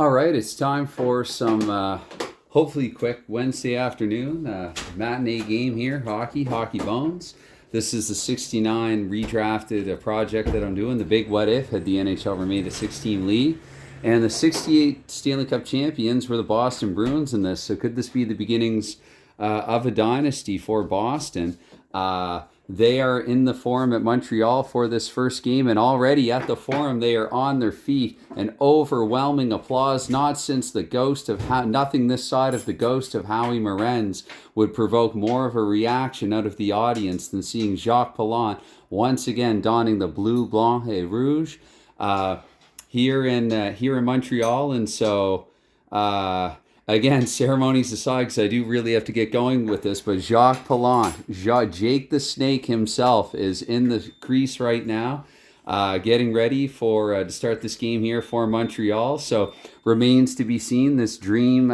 All right, it's time for some hopefully quick Wednesday afternoon matinee game here, hockey bones. This is the 69 redrafted project that I'm doing. The big what if had the NHL remained a 16 league. And the 68 Stanley Cup champions were the Boston Bruins in this. So could this be the beginnings of a dynasty for Boston? They are in the Forum at Montreal for this first game, and already at the Forum they are on their feet. An overwhelming applause, not since the ghost of nothing this side of the ghost of Howie Morenz would provoke more of a reaction out of the audience than seeing Jacques Palant once again donning the bleu, blanc, et rouge here in Montreal, and so. Again, ceremonies aside, because I do really have to get going with this, but Jacques Palant, Jake the Snake himself, is in the crease right now, getting ready for to start this game here for Montreal. So remains to be seen. This dream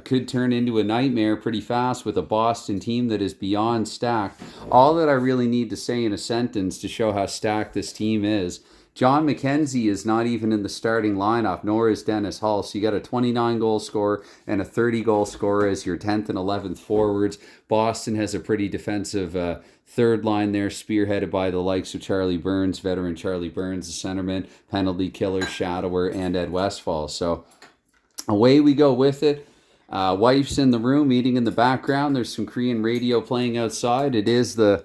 could turn into a nightmare pretty fast with a Boston team that is beyond stacked. All that I really need to say in a sentence to show how stacked this team is: John McKenzie is not even in the starting lineup, nor is Dennis Hull. So you got a 29-goal scorer and a 30-goal scorer as your 10th and 11th forwards. Boston has a pretty defensive third line there, spearheaded by the likes of Charlie Burns, veteran Charlie Burns, the centerman, penalty killer, shadower, and Ed Westfall. So away we go with it. Wife's in the room, eating in the background. There's some Korean radio playing outside. It is the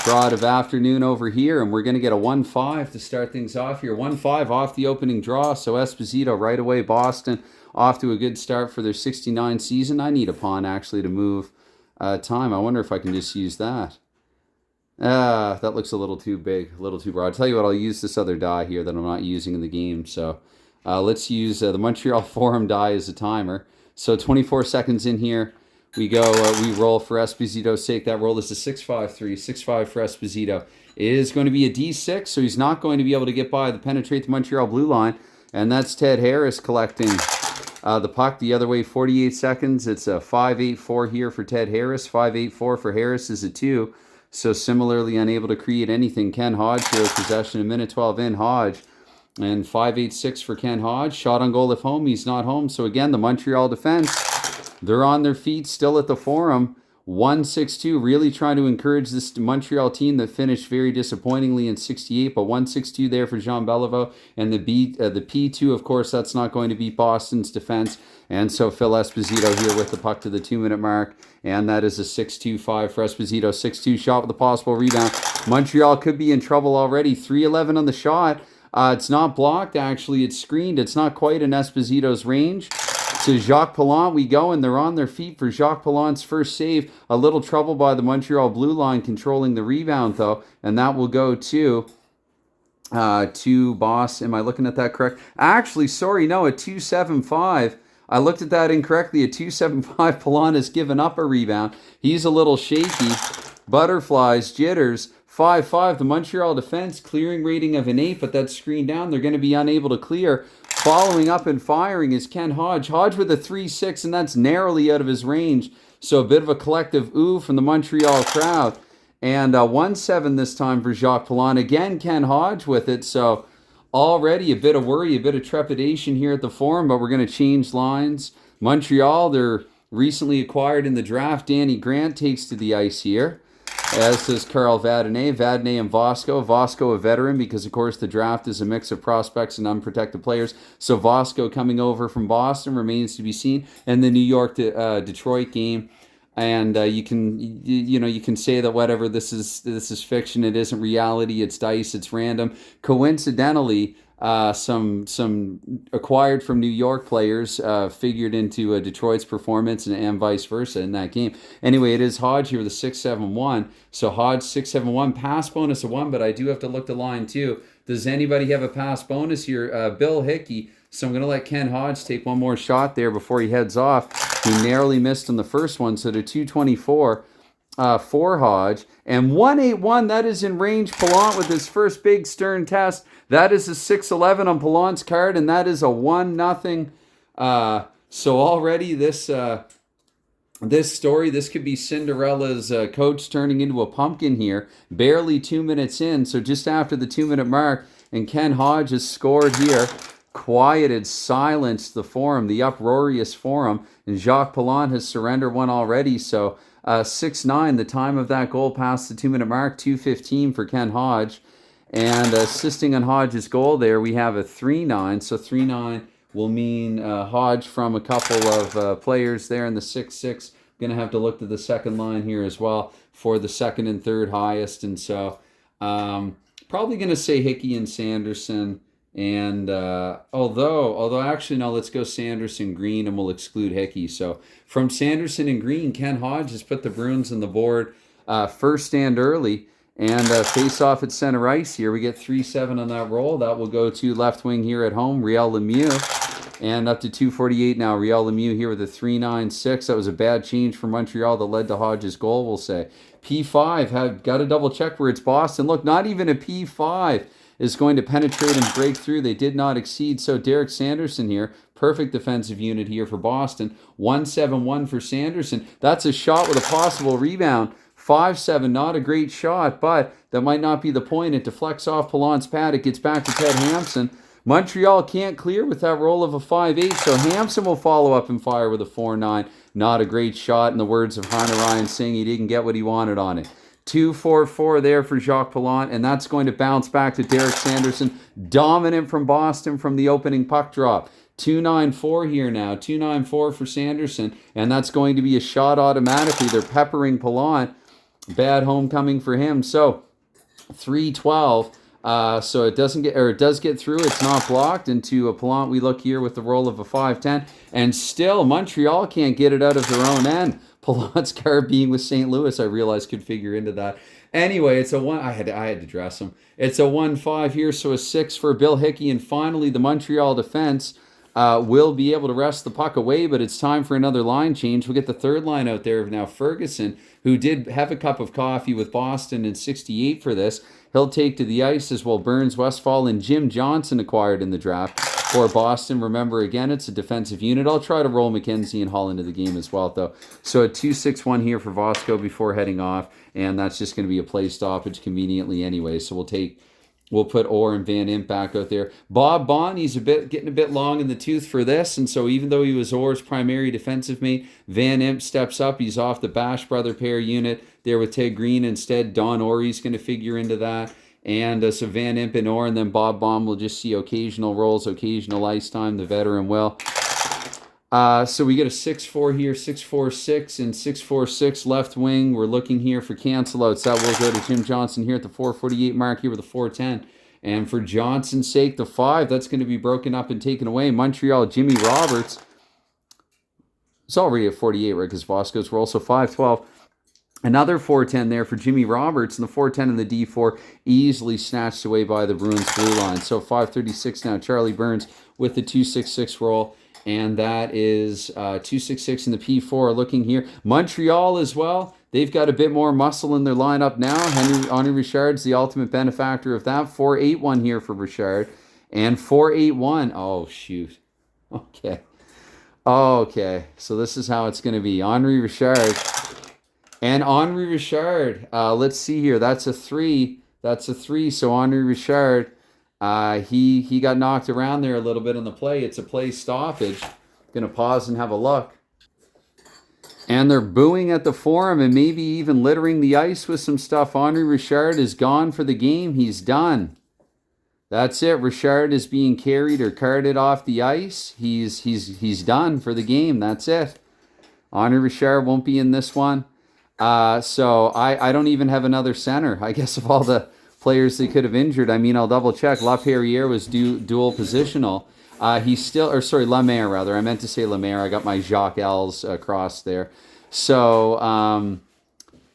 broad of afternoon over here, and we're going to get a 1-5 to start things off here. 1-5 off the opening draw, so Esposito right away. Boston off to a good start for their 69 season. I need a pawn actually to move time. I wonder if I can just use that. That looks a little too big, a little too broad. I'll tell you what, I'll use this other die here that I'm not using in the game. So let's use the Montreal Forum die as a timer. So 24 seconds in here. We go, we roll for Esposito's sake. That roll is a 6-5-3, 6-5 for Esposito. It is going to be a D6, so he's not going to be able to get by the penetrate the Montreal blue line. And that's Ted Harris collecting the puck the other way, 48 seconds. It's a 5-8-4 here for Ted Harris. 5-8-4 for Harris is a 2. So similarly unable to create anything. Ken Hodge here with possession, a minute 12 in. Hodge. And 5-8-6 for Ken Hodge. Shot on goal if home. He's not home. So again, the Montreal defense, they're on their feet still at the Forum. 1-6-2, really trying to encourage this Montreal team that finished very disappointingly in 68, but 1-6-2 there for Jean Beliveau. And the P2, of course, that's not going to beat Boston's defense. And so Phil Esposito here with the puck to the 2-minute mark. And that is a 6-2-5 for Esposito. 6-2 shot with a possible rebound. Montreal could be in trouble already. 3-11 on the shot. It's not blocked, actually. It's screened. It's not quite in Esposito's range. To Jacques Palant we go, and they're on their feet for Jacques Pallant's first save. A little trouble by the Montreal blue line controlling the rebound, though, and that will go to Boss. Am I looking at that correct? Actually, sorry, no, a 2-7-5. I looked at that incorrectly. A 2-7-5. Palant has given up a rebound. He's a little shaky. Butterflies, jitters. 5-5. The Montreal defense, clearing rating of an 8, but that's screened down. They're going to be unable to clear. Following up and firing is Ken Hodge. Hodge with a 3-6, and that's narrowly out of his range. So a bit of a collective ooh from the Montreal crowd. And 1-7 this time for Jacques Palant. Again, Ken Hodge with it. So already a bit of worry, a bit of trepidation here at the Forum, but we're going to change lines. Montreal, they're recently acquired in the draft. Danny Grant takes to the ice here, as does Carl Vadnais and Vosco a veteran, because of course the draft is a mix of prospects and unprotected players. So Vosco coming over from Boston remains to be seen. And the New York Detroit game, and you can say that whatever, this is fiction, it isn't reality, it's dice, it's random. Coincidentally, some acquired from New York players figured into Detroit's performance and vice versa in that game. Anyway, it is Hodge here with a 6-7-1. So Hodge 6-7-1, pass bonus of 1, but I do have to look to line 2. Does anybody have a pass bonus here? Bill Hickey. So I'm going to let Ken Hodge take one more shot there before he heads off. He narrowly missed on the first one, so to 224. For Hodge. And 1-8-1, that is in range. Palant with his first big stern test. That is a 6-11 on Pallant's card, and that is a 1-0. So already this story, this could be Cinderella's coach turning into a pumpkin here. Barely 2 minutes in, so just after the 2-minute mark, and Ken Hodge has scored here. quieted, silenced the forum, the uproarious forum, and Jacques Palant has surrendered one already. So 6-9, the time of that goal past the 2-minute mark, 2:15 for Ken Hodge. And assisting on Hodge's goal there, we have a 3-9. So 3-9 will mean Hodge from a couple of players there in the 6-6. Going to have to look to the second line here as well for the second and third highest. And so probably going to say Hickey and Sanderson. And although actually, no, let's go Sanderson, Green, and we'll exclude Hickey. So from Sanderson and Green, Ken Hodge has put the Bruins on the board first and early. And face off at center ice here. We get 3-7 on that roll. That will go to left wing here at home, Riel Lemieux. And up to 2:48 now, Riel Lemieux here with a 3-9-6. That was a bad change for Montreal that led to Hodge's goal, we'll say. P5, have got to double check where it's Boston. Look, not even a P5 is going to penetrate and break through. They did not exceed. So Derek Sanderson here, perfect defensive unit here for Boston. 1-7-1 for Sanderson. That's a shot with a possible rebound. 5-7, not a great shot, but that might not be the point. It deflects off Pallant's pad. It gets back to Ted Hampson. Montreal can't clear with that roll of a 5-8, so Hampson will follow up and fire with a 4-9. Not a great shot, in the words of Hunter Ryan, saying he didn't get what he wanted on it. 2-4-4 there for Jacques Palant, and that's going to bounce back to Derek Sanderson. Dominant from Boston from the opening puck drop. 2-9-4 here now. 2-9-4 for Sanderson, and that's going to be a shot automatically. They're peppering Palant. Bad homecoming for him. So 3-12. So it does get through. It's not blocked. Into a Palant, we look here with the roll of a 5-10, and still Montreal can't get it out of their own end. Pallant's card being with St. Louis, I realized, could figure into that. Anyway, it's a 1. I had to dress him. It's a 1-5 here, so a 6 for Bill Hickey, and finally the Montreal defense will be able to wrest the puck away, but it's time for another line change. We'll get the third line out there now. Ferguson, who did have a cup of coffee with Boston in '68 for this, he'll take to the ice, as well Burns, Westfall, and Jim Johnson acquired in the draft for Boston. Remember, again, it's a defensive unit. I'll try to roll McKenzie and Hall into the game as well, though. So a 2-6-1 here for Vosco before heading off, and that's just going to be a play stoppage conveniently anyway. So we'll put Orr and Van Imp back out there. Bob Bond, he's getting a bit long in the tooth for this, and so even though he was Orr's primary defensive mate, Van Imp steps up. He's off the Bash Brother pair unit there with Ted Green instead. Don Orrey's going to figure into that. And so Van Imp and Orr, and then Bob Baum will just see occasional rolls, occasional ice time. The veteran will. So we get a 6-4 here, 6-4-6, and 6-4-6 left wing. We're looking here for cancel outs. That will go to Jim Johnson here at the 4:48 mark here with a 4:10. And for Johnson's sake, the 5, that's going to be broken up and taken away. Montreal, Jimmy Roberts. It's already at 48, right, because Vosco's roll. So 5-12. Another 4-10 there for Jimmy Roberts, and the 4-10 in the D4 easily snatched away by the Bruins blue line. So 5:36 now. Charlie Burns with the 2-6-6 roll. And that is 2-6-6 in the P4 looking here. Montreal as well. They've got a bit more muscle in their lineup now. Henri Richard's the ultimate benefactor of that. 4-8-1 here for Richard. And 4-8-1. Oh, shoot. Okay. So this is how it's going to be. Henri Richard. And Henri Richard. Let's see here. That's a 3. So Henri Richard. He got knocked around there a little bit on the play. It's a play stoppage. Gonna pause and have a look. And they're booing at the forum and maybe even littering the ice with some stuff. Henri Richard is gone for the game. He's done. That's it. Richard is being carried or carted off the ice. He's done for the game. That's it. Henri Richard won't be in this one. So I don't even have another center. I guess of all the players they could have injured, I mean, I'll double check. LaPerriere was dual positional. Lemaire rather. I meant to say Lemaire. I got my Jacques L's crossed there. So,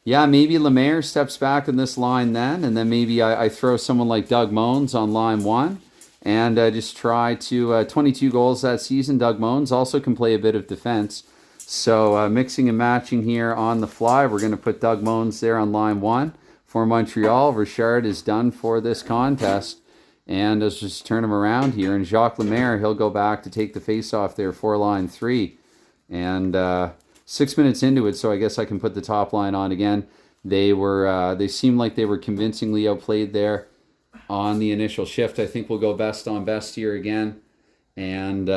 maybe Lemaire steps back in this line then, and then maybe I throw someone like Doug Moens on line 1 and just try to 22 goals that season. Doug Moens also can play a bit of defense. So mixing and matching here on the fly. We're going to put Doug Moens there on line 1 for Montreal. Richard is done for this contest. And let's just turn him around here. And Jacques Lemaire, he'll go back to take the face-off there for line 3. And 6 minutes into it, so I guess I can put the top line on again. They seemed like they were convincingly outplayed there on the initial shift. I think we'll go best on best here again. And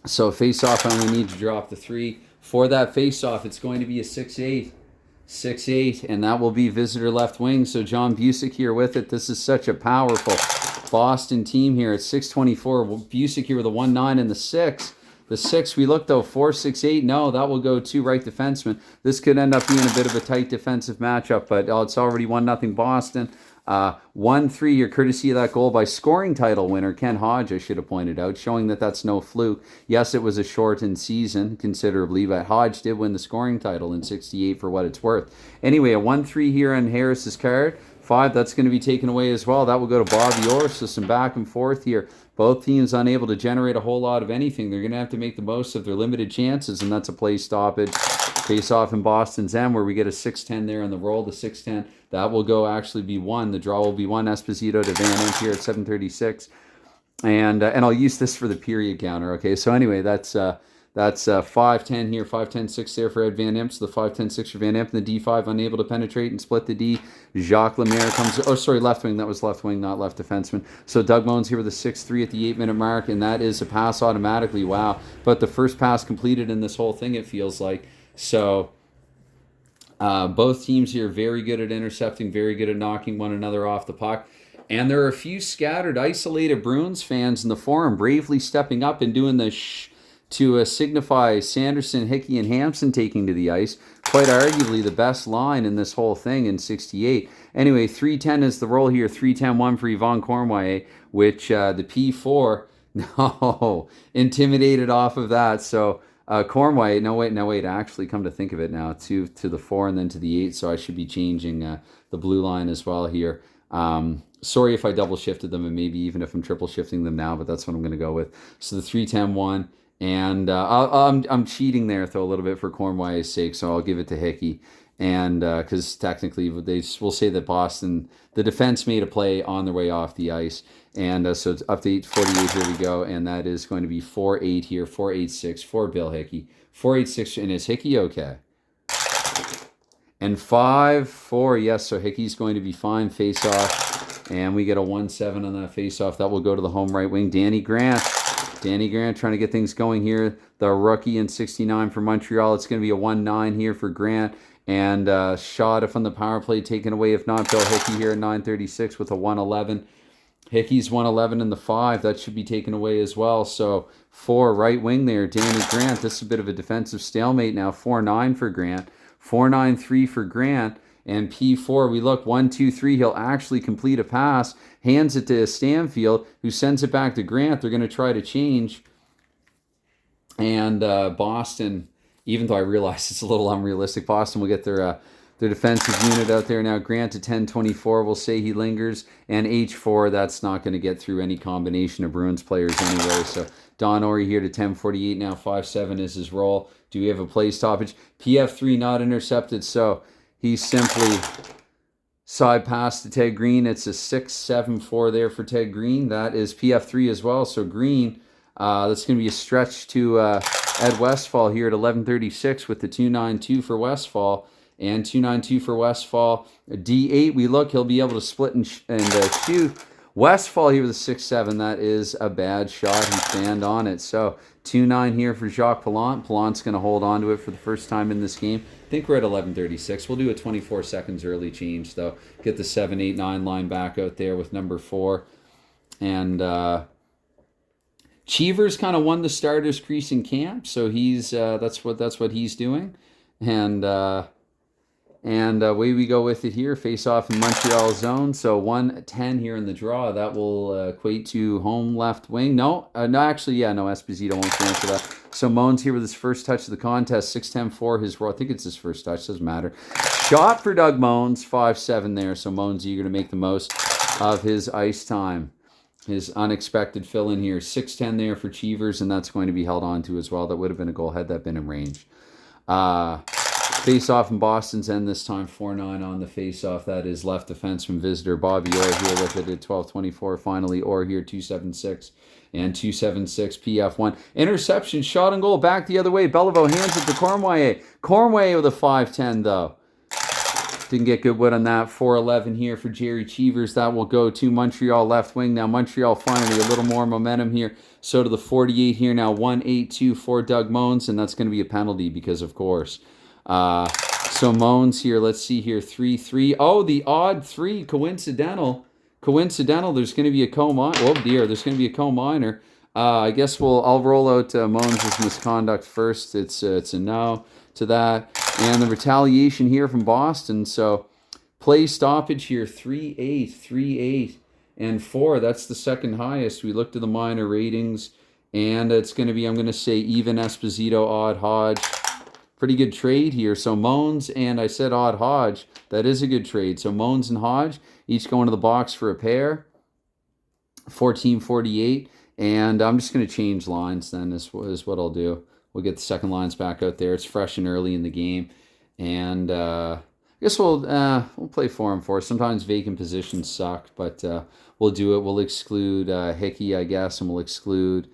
so face-off, I only need to drop the 3. For that face-off, it's going to be a 6-8. 6-8, and that will be visitor left wing. So John Busick here with it. This is such a powerful Boston team here at 624. Busick here with a 1-9 and the 6. The 6, we look though, 4-6-8. No, that will go to right defenseman. This could end up being a bit of a tight defensive matchup, but it's already 1-0 Boston. 1-3 here, courtesy of that goal by scoring title winner Ken Hodge, I should have pointed out, showing that that's no fluke. Yes, it was a shortened season considerably, but Hodge did win the scoring title in 68 for what it's worth. Anyway, a 1-3 here on Harris's card. 5, that's going to be taken away as well. That will go to Bobby Orr, so some back and forth here. Both teams unable to generate a whole lot of anything. They're going to have to make the most of their limited chances, and that's a play stoppage. Face off in Boston's end, where we get a 6-10 there on the roll. The 6-10, that will go actually be 1. The draw will be 1. Esposito to Van Imp here at 7:36. And I'll use this for the period counter. Okay, so anyway, that's 5-10 here, 5-10-6 there for Ed Van Imp. So the 5-10-6 for Van Imp, and the D5 unable to penetrate and split the D. Jacques Lemaire comes, oh sorry, left wing. That was left wing, not left defenseman. So Doug Moans here with a 6-3 at the 8-minute mark, and that is a pass automatically. Wow, but the first pass completed in this whole thing, it feels like. So both teams here very good at intercepting, very good at knocking one another off the puck. And there are a few scattered, isolated Bruins fans in the forum bravely stepping up and doing the to signify Sanderson, Hickey, and Hampson taking to the ice. Quite arguably the best line in this whole thing in 68. Anyway, 3-10 is the roll here. 3-10-1 for Yvonne Cornway, which the P4, no, intimidated off of that. So Cornway, no wait, actually come to think of it now, to the 4 and then to the 8. So I should be changing the blue line as well here. Sorry if I double shifted them, and maybe even if I'm triple shifting them now, but that's what I'm going to go with. So the 3-10-1. And I'm cheating there, though, a little bit for Cornway's sake, so I'll give it to Hickey. And because technically, they will say that Boston, the defense made a play on their way off the ice. And so it's up to 8:48. Here we go. And that is going to be 4-8 here, 4-8-6 for Bill Hickey. 4-8-6. And is Hickey okay? And 5-4. Yes, so Hickey's going to be fine. Face off. And we get a 1-7 on that face off. That will go to the home right wing. Danny Grant trying to get things going here. The rookie in 69 for Montreal. It's going to be a 1-9 here for Grant. And shot from the power play taken away. If not, Bill Hickey here at 9:36 with a 1-11. Hickey's 1-11 in the 5. That should be taken away as well. So 4 right wing there. Danny Grant. This is a bit of a defensive stalemate now. 4-9 for Grant. 4-9-3 for Grant. And P4, we look, 1-2-3, he'll actually complete a pass, hands it to Stanfield, who sends it back to Grant. They're going to try to change. And Boston, even though I realize it's a little unrealistic, Boston will get their defensive unit out there now. Grant to 10-24, we'll say he lingers. And H4, that's not going to get through any combination of Bruins players anyway. So Don Orey here to 10:48 now, 5-7 is his roll. Do we have a play stoppage? PF3 not intercepted, so he simply side pass to Ted Green. It's a 6-7-4 there for Ted Green. That is PF3 as well. So Green, that's going to be a stretch to Ed Westfall here at 11:36 with the 2-9-2 for Westfall. And 2-9-2 for Westfall. D8, we look, he'll be able to split and shoot. Westfall here with a 6-7. That is a bad shot. He fanned on it. So 2-9 here for Jacques Pallant. Pallant's going to hold on to it for the first time in this game. I think we're at 11:36. We'll do a 24 seconds early change, though. Get the 7-8-9 line back out there with number 4. And Cheever's kind of won the starters crease in camp, so he's that's what he's doing. And away we go with it here. Face off in Montreal zone. So 1-10 here in the draw. That will equate to home left wing. No, Esposito won't stand for that. So Moans here with his first touch of the contest. 6-10-4 his roll. I think it's his first touch. Doesn't matter. Shot for Doug Moans. 5-7 there. So Moans eager to make the most of his ice time. His unexpected fill in here. 6-10 there for Cheevers, and that's going to be held on to as well. That would have been a goal had that been in range. Face-off in Boston's end this time, 4-9 on the face-off. That is left defenseman visitor Bobby Orr here with it at 12:24. Finally, Orr here, 2-7-6 and 2-7-6 PF1. Interception, shot and goal, back the other way. Beliveau hands it to Cornway. Cornway with a 5-10 though. Didn't get good wood on that. 411 here for Jerry Cheevers. That will go to Montreal left wing. Now Montreal finally a little more momentum here. So to the 48 here now. 1-8-2 for Doug Moans, and that's going to be a penalty because, of course. So Moans here. Let's see here. 3-3. Oh, the odd 3. Coincidental. There's going to be a co-minor. Oh dear. There's going to be a co-minor. I guess I'll roll out Moans' misconduct first. It's a no to that. And the retaliation here from Boston. So play stoppage here, 3-8, 3-8, and 4. That's the second highest. We looked at the minor ratings, and it's going to be, I'm going to say, even Esposito, odd Hodge. Pretty good trade here. So Moans and I said odd Hodge. That is a good trade. So Moans and Hodge each going to the box for a pair. 1448. And I'm just going to change lines then is what I'll do. We'll get the second lines back out there. It's fresh and early in the game. And I guess we'll play 4 and 4. Sometimes vacant positions suck, but we'll do it. We'll exclude Hickey, I guess, and we'll exclude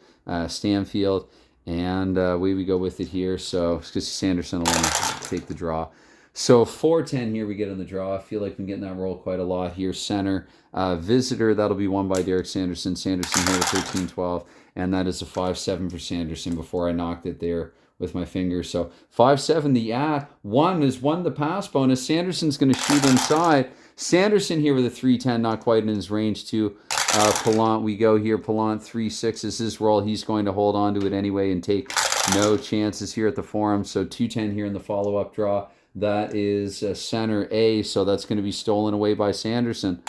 Stanfield. And away we go with it here. So because Sanderson will want to take the draw. So 4-10 here we get on the draw. I feel like I'm getting that roll quite a lot here. Center, visitor, that'll be won by Derek Sanderson. Sanderson here with 13-12. And that is a 5-7 for Sanderson before I knocked it there with my finger. So 5-7, the 1 is the pass bonus. Sanderson's going to shoot inside. Sanderson here with a 3-10, not quite in his range to Pallant. We go here. Pallant 3-6 is his roll. He's going to hold on to it anyway and take no chances here at the Forum. So 2-10 here in the follow-up draw. That is center A, so that's going to be stolen away by Sanderson.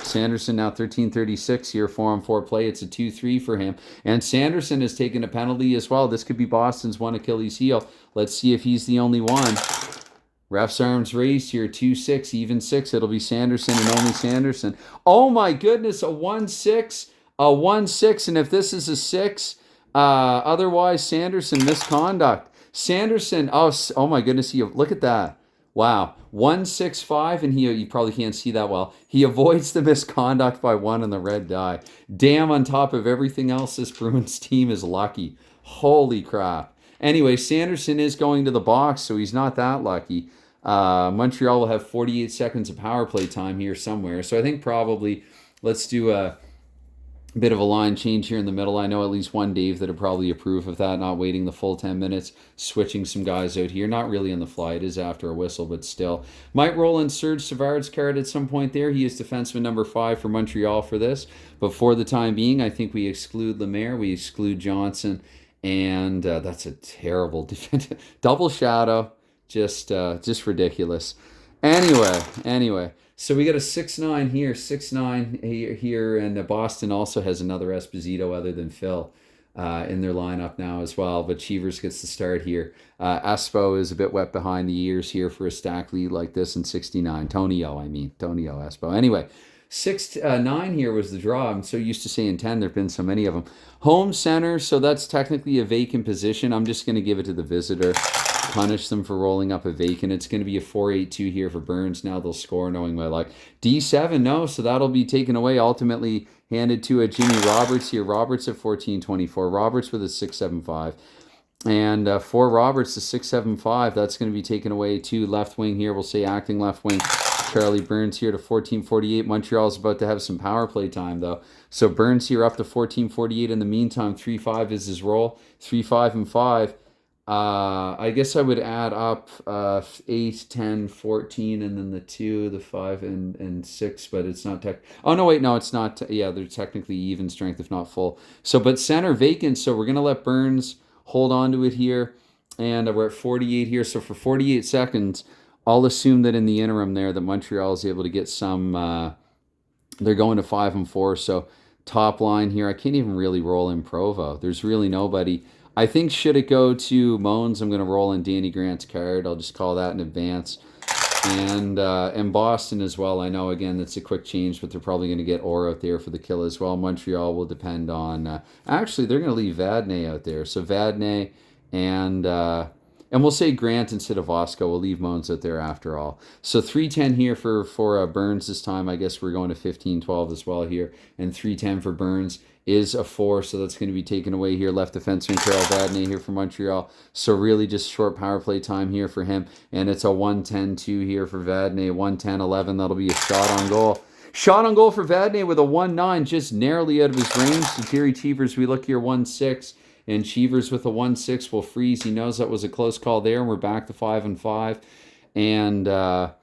Sanderson now 13-36 here, 4-on-4 play. It's a 2-3 for him. And Sanderson has taken a penalty as well. This could be Boston's one Achilles heel. Let's see if he's the only one. Ref's arms raised here, 2-6, even 6. It'll be Sanderson and only Sanderson. Oh my goodness, a 1-6, a 1-6. And if this is a 6, otherwise Sanderson misconduct. Sanderson, oh my goodness, look at that. Wow, 1-6-5, and you probably can't see that well. He avoids the misconduct by 1 in the red die. Damn, on top of everything else, this Bruins team is lucky. Holy crap. Anyway, Sanderson is going to the box, so he's not that lucky. Montreal will have 48 seconds of power play time here somewhere. So I think probably let's do a bit of a line change here in the middle. I know at least one Dave that would probably approve of that, not waiting the full 10 minutes, switching some guys out here. Not really on the fly. It is after a whistle, but still. Might roll in Serge Savard's card at some point there. He is defenseman number 5 for Montreal for this. But for the time being, I think we exclude Lemaire, we exclude Johnson, and that's a terrible defense. Double shadow. Just ridiculous. Anyway. So we got a 6-9 here, 6-9 here, and Boston also has another Esposito other than Phil in their lineup now as well. But Cheevers gets the start here. Espo is a bit wet behind the ears here for a stack lead like this in 69. Tonio Espo. Anyway, 6-9 here was the draw. I'm so used to saying 10. There have been so many of them. Home center, so that's technically a vacant position. I'm just going to give it to the visitor. Punish them for rolling up a vacant. It's going to be a 4-8-2 here for Burns. Now they'll score knowing my luck. D7, no, so that'll be taken away. Ultimately handed to a Jimmy Roberts here. Roberts at 14-24. Roberts with a 6-7-5. And for Roberts, the 6-7-5, that's going to be taken away to left wing here. We'll say acting left wing. Charlie Burns here to 14-48. Montreal's about to have some power play time, though. So Burns here up to 14-48. In the meantime, 3-5 is his roll. 3-5 and 5. I guess I would add up 8, 10, 14, and then the 2, the 5, and 6, but it's not oh, no, wait, no, it's not. Yeah, they're technically even strength, if not full. So, but center vacant, so we're going to let Burns hold on to it here, and we're at 48 here. So for 48 seconds, I'll assume that in the interim there that Montreal is able to get some, they're going to 5 and 4, so top line here. I can't even really roll in Provo. There's really nobody. I think should it go to Moans, I'm going to roll in Danny Grant's card. I'll just call that in advance. And Boston as well. I know, again, that's a quick change, but they're probably going to get Orr out there for the kill as well. Montreal will depend on... actually, they're going to leave Vadnais out there. So Vadnais and we'll say Grant instead of Osco. We'll leave Moans out there after all. So 3-10 here for Burns this time. I guess we're going to 15-12 as well here. And 3-10 for Burns. is a 4, so that's going to be taken away here. Left defenseman Carol Vadnais here for Montreal. So really just short power play time here for him. And it's a 1-10-2 here for Vadnais. 1-10-11. That'll be a shot on goal. Shot on goal for Vadnais with a 1-9, just narrowly out of his range. So Jerry Cheevers, we look here 1-6. And Cheevers with a 1-6 will freeze. He knows that was a close call there. And we're back to 5-5. And we'll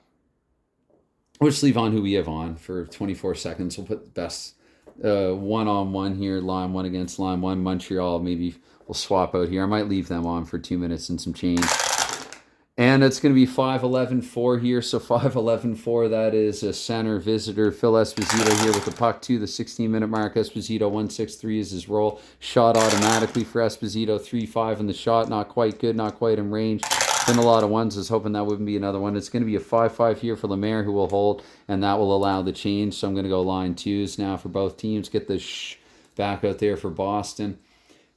just leave on who we have on for 24 seconds. We'll put the best one-on-one here, line 1 against line 1. Montreal, maybe we'll swap out here. I might leave them on for 2 minutes and some change. And it's going to be 5-11-4 here. So 5-11-4, that is a center visitor. Phil Esposito here with the puck to the 16-minute mark. Esposito 1-6-3 is his roll. Shot automatically for Esposito. 3-5 in the shot. Not quite good, not quite in range. Been a lot of ones. I was hoping that wouldn't be another one. It's going to be a 5-5 here for Lemaire, who will hold, and that will allow the change. So I'm going to go line 2s now for both teams. Get the back out there for Boston.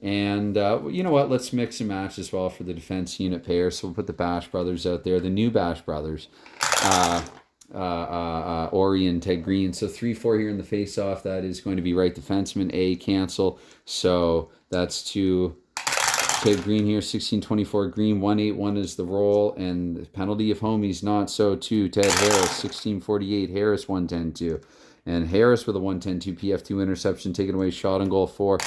And you know what? Let's mix and match as well for the defense unit pair. So we'll put the Bash brothers out there, the new Bash brothers, Ori and Ted Green. So 3-4 here in the face-off. That is going to be right defenseman. A cancel. So that's to Ted Green here, 16-24 Green, 1-8-1 is the roll, and the penalty if homie's not so to Ted Harris, 16-48 Harris, 1-10-2. And Harris with a 1-10-2 PF2 interception, taken away, shot on goal for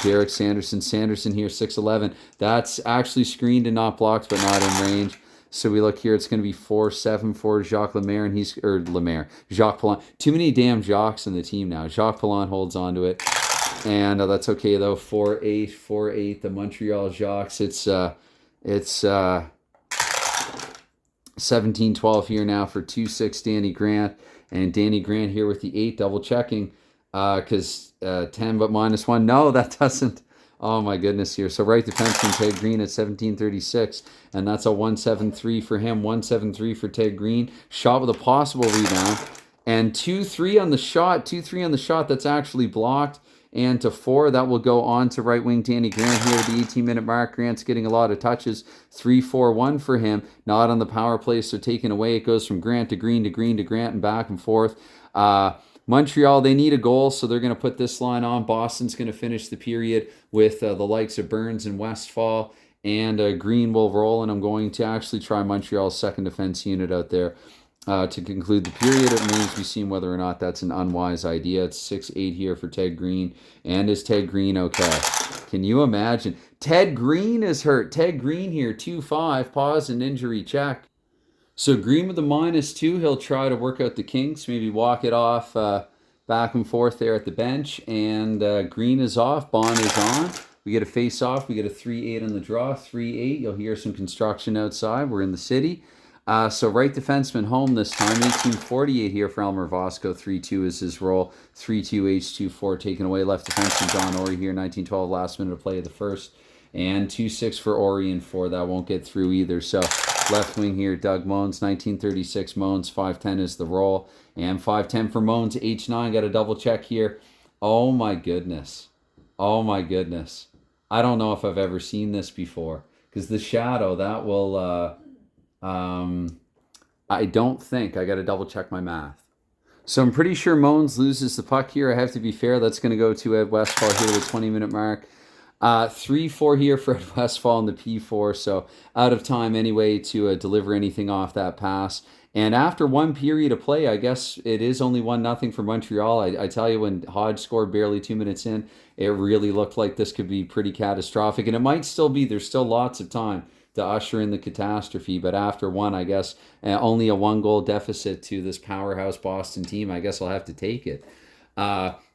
Derek Sanderson. Sanderson here, 6-11. That's actually screened and not blocked, but not in range. So we look here, it's going to be 4-7 for Jacques Lemaire, and Jacques Palan. Too many damn Jacques in the team now. Jacques Palan holds on to it. And that's okay, though. 4-8, the Montreal Jacques. It's 17-12 here now for 2-6 Danny Grant. And Danny Grant here with the 8, double checking. Because 10 but -1. No, that doesn't. Oh, my goodness here. So right defenseman Ted Green at 17-36. And that's a 1-7-3 for him. 1-7-3 for Ted Green. Shot with a possible rebound. And 2-3 on the shot. 2-3 on the shot. That's actually blocked. And to 4, that will go on to right wing Danny Grant here at the 18-minute mark. Grant's getting a lot of touches. 3-4-1 for him. Not on the power play, so taken away. It goes from Grant to Green to Green to Grant and back and forth. Montreal, they need a goal, so they're going to put this line on. Boston's going to finish the period with the likes of Burns and Westfall. And Green will roll, and I'm going to actually try Montreal's second defense unit out there. To conclude the period, it remains to be seen whether or not that's an unwise idea. It's 6-8 here for Ted Green. And is Ted Green okay? Can you imagine? Ted Green is hurt. Ted Green here, 2-5, pause and injury check. So Green with a -2, he'll try to work out the kinks, maybe walk it off back and forth there at the bench. And Green is off, Bond is on. We get a face-off. We get a 3-8 on the draw, 3-8. You'll hear some construction outside. We're in the city. So right defenseman home this time, 18-48 here for Elmer Vosco. 3-2 is his roll. 3-2 H2-4 taken away. Left defenseman John Ori here, 19-12 last minute of play of the first. And 2-6 for Ori and 4. That won't get through either. So left wing here, Doug Moans, 1936 Moans. 5-10 is the roll. And 5-10 for Moans. H9 got a double check here. Oh my goodness. Oh my goodness. I don't know if I've ever seen this before. Because the shadow, that will... I don't think. I got to double check my math. So I'm pretty sure Moans loses the puck here. I have to be fair. That's going to go to Ed Westfall here at the 20-minute mark. 3-4 here for Ed Westfall in the P4. So out of time anyway to deliver anything off that pass. And after one period of play, I guess it is only 1-0 for Montreal. I tell you, when Hodge scored barely 2 minutes in, it really looked like this could be pretty catastrophic. And it might still be. There's still lots of time to usher in the catastrophe. But after one, I guess, only a 1-goal deficit to this powerhouse Boston team, I guess I'll have to take it.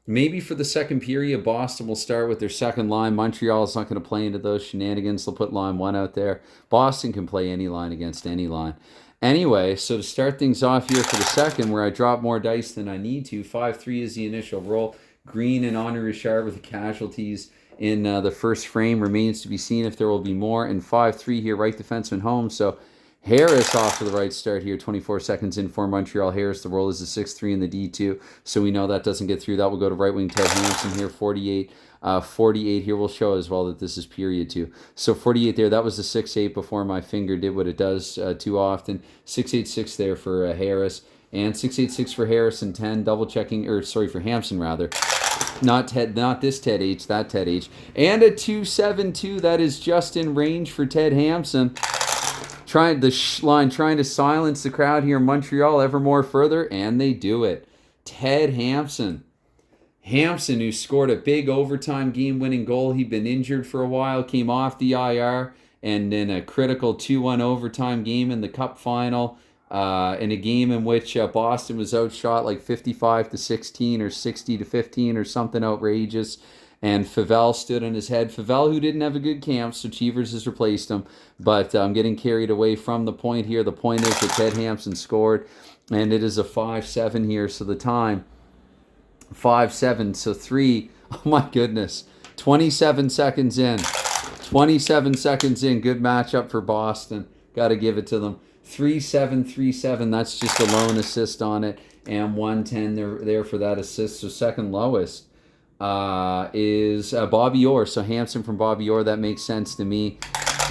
Maybe for the second period, Boston will start with their second line. Montreal is not going to play into those shenanigans. They'll put line 1 out there. Boston can play any line against any line. Anyway, so to start things off here for the second, where I drop more dice than I need to, 5-3 is the initial roll. Green and Henri Richard with the casualties in the first frame. Remains to be seen if there will be more. And 5-3 here, right defenseman home. So Harris off to the right start here, 24 seconds in for Montreal. Harris, the roll is a 6-3 in the D2. So we know that doesn't get through. That will go to right wing Ted Hansen here, 48. 48 here will show as well that this is period 2. So 48 there, that was the 6-8 before my finger did what it does too often. 6-8-6 there for Harris. And 6-8-6 for Harris and 10, double checking, or sorry, for Hampson rather. Not this Ted H, that Ted H. And a 2-7-2 that is just in range for Ted Hampson. Trying to silence the crowd here in Montreal ever more further, and they do it. Ted Hampson. Hampson, who scored a big overtime game-winning goal. He'd been injured for a while, came off the IR, and in a critical 2-1 overtime game in the Cup final, in a game in which Boston was outshot like 55-16 or 60-15 or something outrageous. And Favel stood on his head. Favel, who didn't have a good camp, so Cheevers has replaced him. But I'm getting carried away from the point here. The point is that Ted Hampson scored, and it is a 5-7 here. So the time, 5-7, so 3. Oh my goodness, 27 seconds in. 27 seconds in. Good matchup for Boston. Got to give it to them. 3-7, 3-7. That's just a lone assist on it, and 110 there for that assist. So second lowest is Bobby Orr. So Hampson from Bobby Orr, that makes sense to me.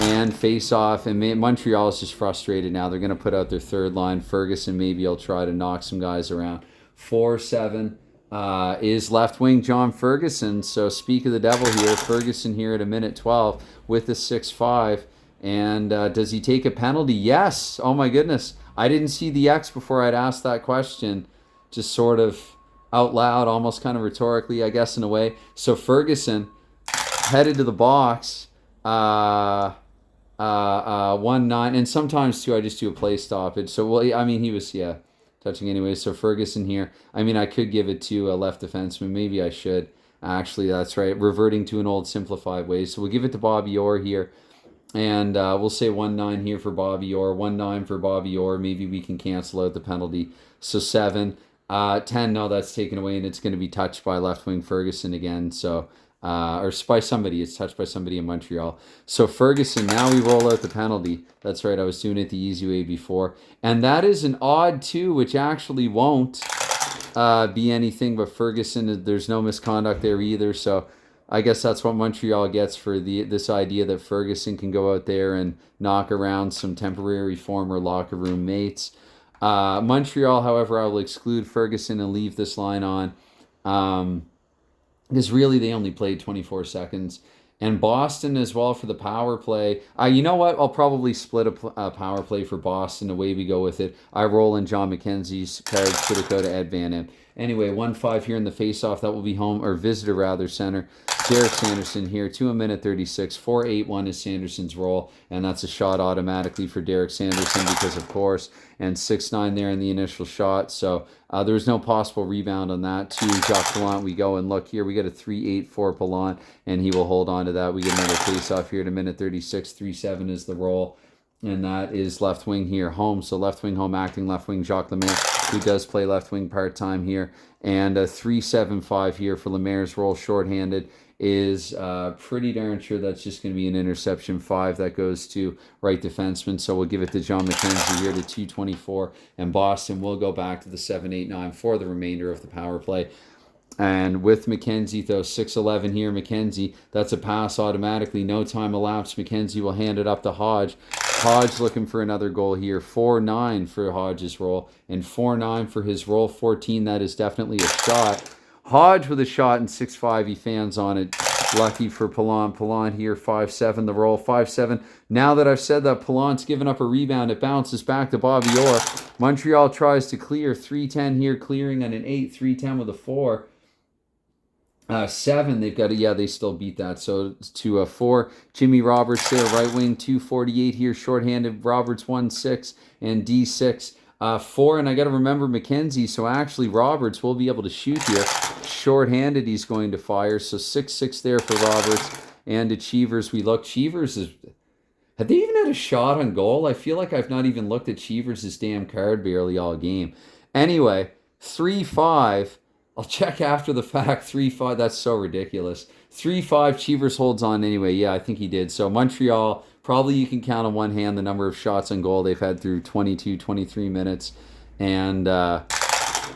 And face off, and Montreal is just frustrated now. They're going to put out their third line. Ferguson maybe will try to knock some guys around. 4-7 is left wing John Ferguson. So speak of the devil here. Ferguson here at a minute 12 with the 6-5. And does he take a penalty? Yes. Oh my goodness. I didn't see the X before I'd asked that question. Just sort of out loud, almost kind of rhetorically, I guess, in a way. So Ferguson headed to the box, 1-9, and sometimes too I just do a play stoppage. So well, I mean he was touching anyway. So Ferguson here. I mean I could give it to a left defenseman. Maybe I should. Actually, that's right. Reverting to an old simplified way. So we'll give it to Bobby Orr here. And we'll say 1-9 here for Bobby Orr. 1-9 for Bobby Orr. Maybe we can cancel out the penalty. So 7. 10, no, that's taken away, and it's going to be touched by left wing Ferguson again. So, or by somebody. It's touched by somebody in Montreal. So Ferguson, now we roll out the penalty. That's right, I was doing it the easy way before. And that is an odd 2, which actually won't be anything but Ferguson. There's no misconduct there either. So I guess that's what Montreal gets for this idea that Ferguson can go out there and knock around some temporary former locker room mates. Montreal, however, I will exclude Ferguson and leave this line on because really they only played 24 seconds. And Boston as well for the power play. You know what? I'll probably split a power play for Boston. Away we go with it. I roll in John McKenzie's card. Should it go to Ed Van Em? Anyway, 1-5 here in the face-off. That will be home, or visitor rather, center. Derek Sanderson here, 2 minute 36. 4-8-1 is Sanderson's roll, and that's a shot automatically for Derek Sanderson because, of course, and 6-9 there in the initial shot. So there was no possible rebound on that. To Jacques Palant we go, and look here, we get a 3-8 for Palant, and he will hold on to that. We get another face-off here at a minute 36. 3-7 is the roll. And that is left wing here, home. So left wing home, acting left wing Jacques Lemaire, who does play left wing part-time here. And a 3-7-5 here for Lemaire's roll, shorthanded, is pretty darn sure that's just going to be an interception. 5 that goes to right defenseman. So we'll give it to John McKenzie here to 2:24. And Boston will go back to the 7-8-9 for the remainder of the power play. And with McKenzie, though, 6-11 here, McKenzie, that's a pass automatically. No time elapsed. McKenzie will hand it up to Hodge. Hodge looking for another goal here. 4-9 for Hodge's roll. And 4-9 for his roll. 14, that is definitely a shot. Hodge with a shot, and 6-5, he fans on it. Lucky for Palant. Palant here, 5-7, the roll. 5-7. Now that I've said that, Pallant's given up a rebound. It bounces back to Bobby Orr. Montreal tries to clear. 3-10 here, clearing on an 8. 3-10 with a 4. 7, they've got they still beat that. So to 4, Jimmy Roberts there, right wing, 2:48 here, shorthanded. Roberts 1-6 and D6. 4, and I got to remember McKenzie. So actually, Roberts will be able to shoot here. Shorthanded, he's going to fire. So 6-6 there for Roberts. And to Cheevers, we look. Cheevers is. Have they even had a shot on goal? I feel like I've not even looked at Cheevers' damn card barely all game. Anyway, 3-5. I'll check after the fact. 3-5. That's so ridiculous. 3-5. Cheevers holds on anyway. Yeah, I think he did. So Montreal, probably you can count on one hand the number of shots on goal they've had through 22, 23 minutes. And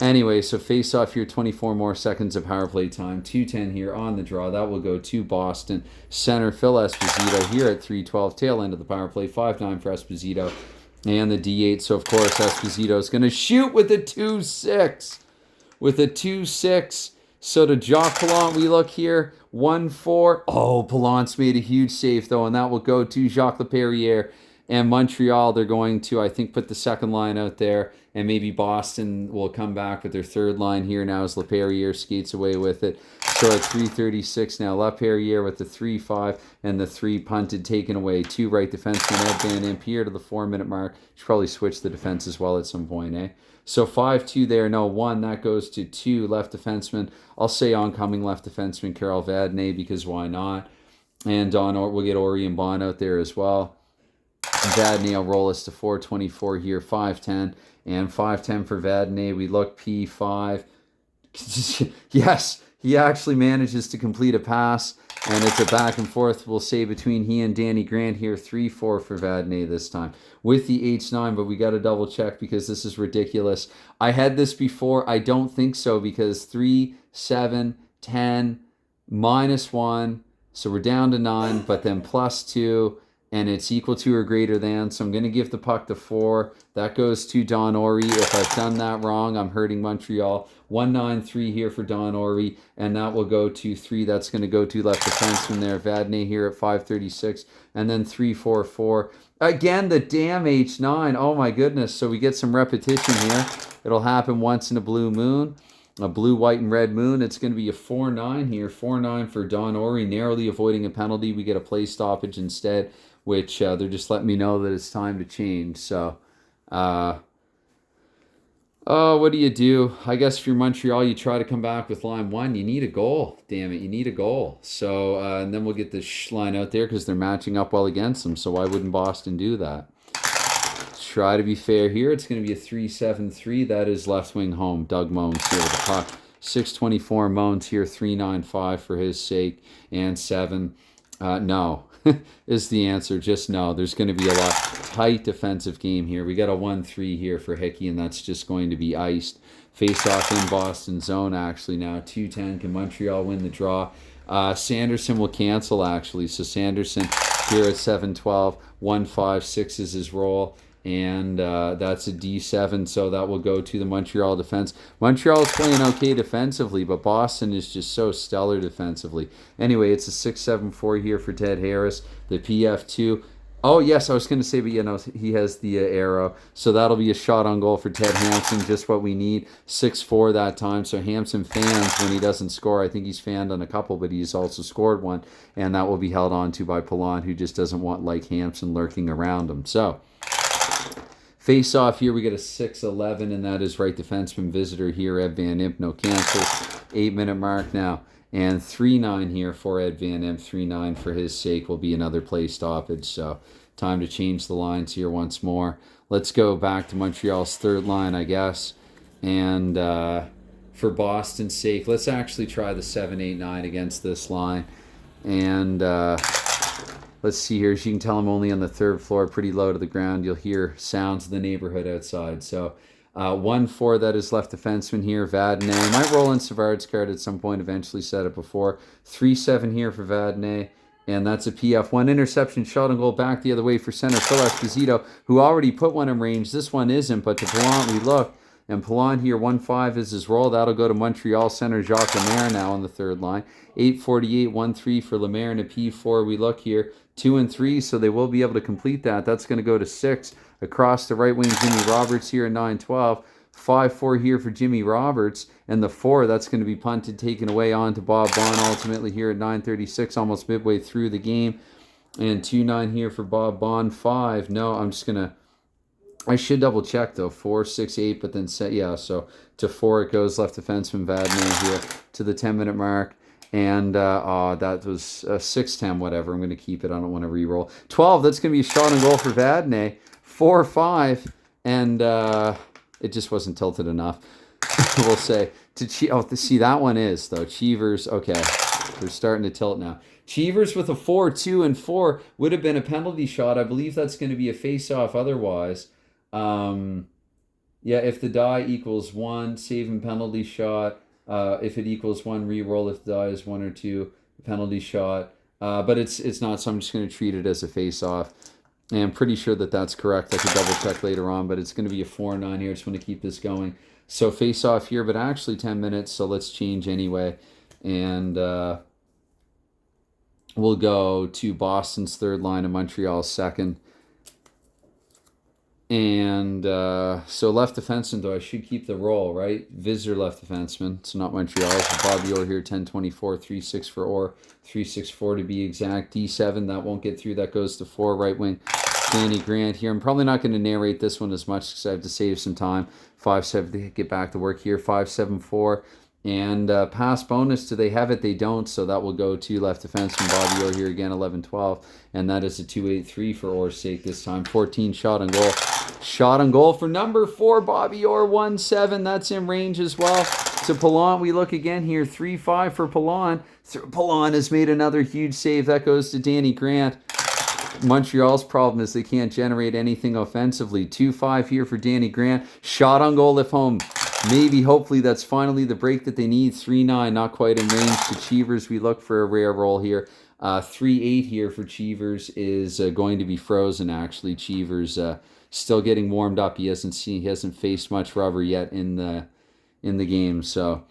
anyway, so face off here, 24 more seconds of power play time. 2:10 here on the draw. That will go to Boston. Center Phil Esposito here at 3:12. Tail end of the power play. 5-9 for Esposito. And the D8. So, of course, Esposito is going to shoot with a 2-6. With a 2-6 So to Jacques Palant, we look here, 1-4. Oh, Pallant's made a huge save, though, and that will go to Jacques Laperriere. And Montreal, they're going to, I think, put the second line out there, and maybe Boston will come back with their third line here now as Laperriere skates away with it. So at 3:36 now, Laperriere with the 3-5 and the 3 punted taken away. 2 right defensemen, Ed Van Impe here to the 4-minute mark. Should probably switch the defense as well at some point, eh? So 5-2 there, no 1. That goes to 2 left defensemen. I'll say oncoming left defenseman Carol Vadnais because why not? And we'll get Ori and Bond out there as well. Vadnais will roll us to 4:24 here, 5:10. And 5:10 for Vadnais. We look P5. Yes, he actually manages to complete a pass. And it's a back and forth, we'll say, between he and Danny Grant here. 3-4 for Vadnais this time. With the H9, but we got to double check because this is ridiculous. I had this before. I don't think so because 3, 7, 10, -1. So we're down to 9, but then +2. And it's equal to or greater than. So I'm going to give the puck to 4. That goes to Don Ori. If I've done that wrong, I'm hurting Montreal. 1-9-3 here for Don Ori. And that will go to 3. That's going to go to left defenseman there. Vadnais here at 5:36. And then 3-4-4. Again, the damn H9. Oh my goodness. So we get some repetition here. It'll happen once in a blue moon. A blue, white, and red moon. It's going to be a 4-9 here. 4-9 for Don Ori, narrowly avoiding a penalty. We get a play stoppage instead, which they're just letting me know that it's time to change. So, what do you do? I guess if you're Montreal, you try to come back with line 1. You need a goal. Damn it, you need a goal. So, and then we'll get this line out there because they're matching up well against them. So why wouldn't Boston do that? Try to be fair here. It's going to be a 3-7-3. That is left wing home. Doug Moans here with the puck. 6:24 Moans here. 3-9-5 for his sake. And 7. No is the answer. Just no. There's going to be a lot tight defensive game here. We got a 1-3 here for Hickey, and that's just going to be iced. Face off in Boston zone actually now. 2-10. Can Montreal win the draw? Sanderson will cancel actually. So Sanderson here at 7-12. 1-5-6 is his roll. And that's a D7, so that will go to the Montreal defense. Montreal is playing okay defensively, but Boston is just so stellar defensively. Anyway, it's a 6-7-4 here for Ted Harris. The PF2. Oh, yes, I was going to say, but he has the arrow. So that'll be a shot on goal for Ted Hampson, just what we need. 6-4 that time. So Hampson fans when he doesn't score. I think he's fanned on a couple, but he's also scored one. And that will be held on to by Palant, who just doesn't want like Hampson lurking around him. So face off here, we get a 6-11, and that is right defenseman visitor here, Ed Van Impe. No cancels. 8-minute mark now. And 3-9 here for Ed Van Impe. 3-9 for his sake will be another play stoppage. So time to change the lines here once more. Let's go back to Montreal's third line, I guess. And for Boston's sake, let's actually try the 7-8-9 against this line. And let's see here. As you can tell, I'm only on the 3rd floor, pretty low to the ground. You'll hear sounds of the neighborhood outside. So 1-4, that is left defenseman here, Vadnais. Might roll in Savard's card at some point, eventually said it before. 3-7 here for Vadnais. And that's a PF. 1 interception, shot and goal back the other way for center Phil Esposito, who already put one in range. This one isn't, but to Palant we look. And Palant here, 1-5 is his roll. That'll go to Montreal center Jacques Lemaire now on the third line. 8:48, 1-3 for Lemaire and a P4. We look here, 2-3, so they will be able to complete that. That's going to go to 6 across the right wing. Jimmy Roberts here at 9-12. 5-4 here for Jimmy Roberts. And the 4, that's going to be punted, taken away on to Bob Bond ultimately here at 9:36, almost midway through the game. And 2-9 here for Bob Bond. 5. No, I'm just going to... I should double check though. 4, 6, 8, but then set, yeah, so to 4 it goes. Left defenseman Vadnais here to the 10-minute mark. And that was 6-10, whatever. I'm going to keep it. I don't want to re-roll. 12, that's going to be a shot on goal for Vadnais. 4-5, and it just wasn't tilted enough. We'll say. See, that one is, though. Cheevers, okay. They're starting to tilt now. Cheevers with a 4, 2, and 4 would have been a penalty shot. I believe that's going to be a face-off otherwise. Yeah, if the die equals 1, save and penalty shot. If it equals 1, re-roll. If the die is 1 or 2, penalty shot. But it's not, so I'm just going to treat it as a face-off. And I'm pretty sure that that's correct. I could double-check later on, but it's going to be a 4-9 here. I just want to keep this going. So face off here, but actually 10 minutes, so let's change anyway. And we'll go to Boston's third line and Montreal's second. And so left defenseman, though, I should keep the roll, right? Visitor left defenseman. So not Montreal's. Bobby Orr here, 10-24, 3-6 for Orr, 3-6-4 to be exact. D7, that won't get through. That goes to 4, right wing. Danny Grant here. I'm probably not going to narrate this one as much because I have to save some time. 5-7 to get back to work here. 5-7-4. And pass bonus, do they have it? They don't, so that will go to left defenseman Bobby Orr here again, 11-12. And that is a 2-8-3 for Orr's sake this time. 14 shot on goal. Shot on goal for number 4, Bobby Orr, 1-7. That's in range as well. To Pilon, we look again here, 3-5 for Pilon. Pilon has made another huge save. That goes to Danny Grant. Montreal's problem is they can't generate anything offensively. 2-5 here for Danny Grant. Shot on goal if home. Maybe, hopefully, that's finally the break that they need. 3-9, not quite in range to Cheevers. We look for a rare roll here. 3-8 here for Cheevers is going to be frozen, actually. Cheevers still getting warmed up. He hasn't faced much rubber yet in the game. So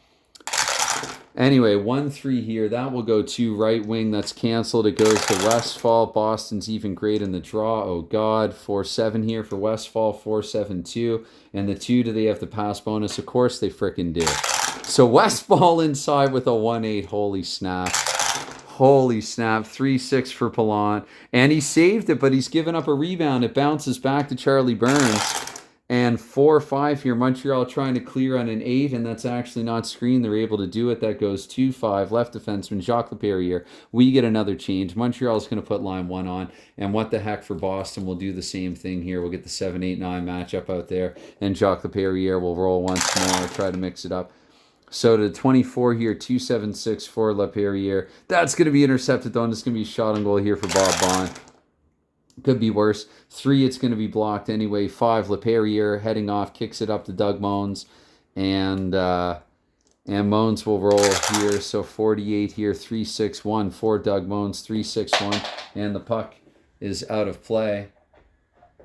anyway, 1-3 here. That will go to right wing. That's canceled. It goes to Westfall. Boston's even great in the draw. Oh, God. 4-7 here for Westfall. 4-7-2. And the 2, do they have the pass bonus? Of course they frickin' do. So Westfall inside with a 1-8. Holy snap. Holy snap. 3-6 for Pilon. And he saved it, but he's given up a rebound. It bounces back to Charlie Burns. And 4-5 here. Montreal trying to clear on an 8, and that's actually not screened. They're able to do it. That goes 2-5. Left defenseman Jacques Laperriere. We get another change. Montreal's going to put line 1 on. And what the heck for Boston? We'll do the same thing here. We'll get the 7-8-9 matchup out there. And Jacques Laperriere will roll once more. Try to mix it up. So to 24 here, 2-7-6 for Laperriere. That's going to be intercepted, though, and it's going to be a shot on goal here for Bob Bond. Could be worse. 3, it's going to be blocked anyway. 5, Laperriere heading off, kicks it up to Doug Moans. And Moans will roll here. So 48 here, 3-6-1 for Doug Moans, 3-6-1. And the puck is out of play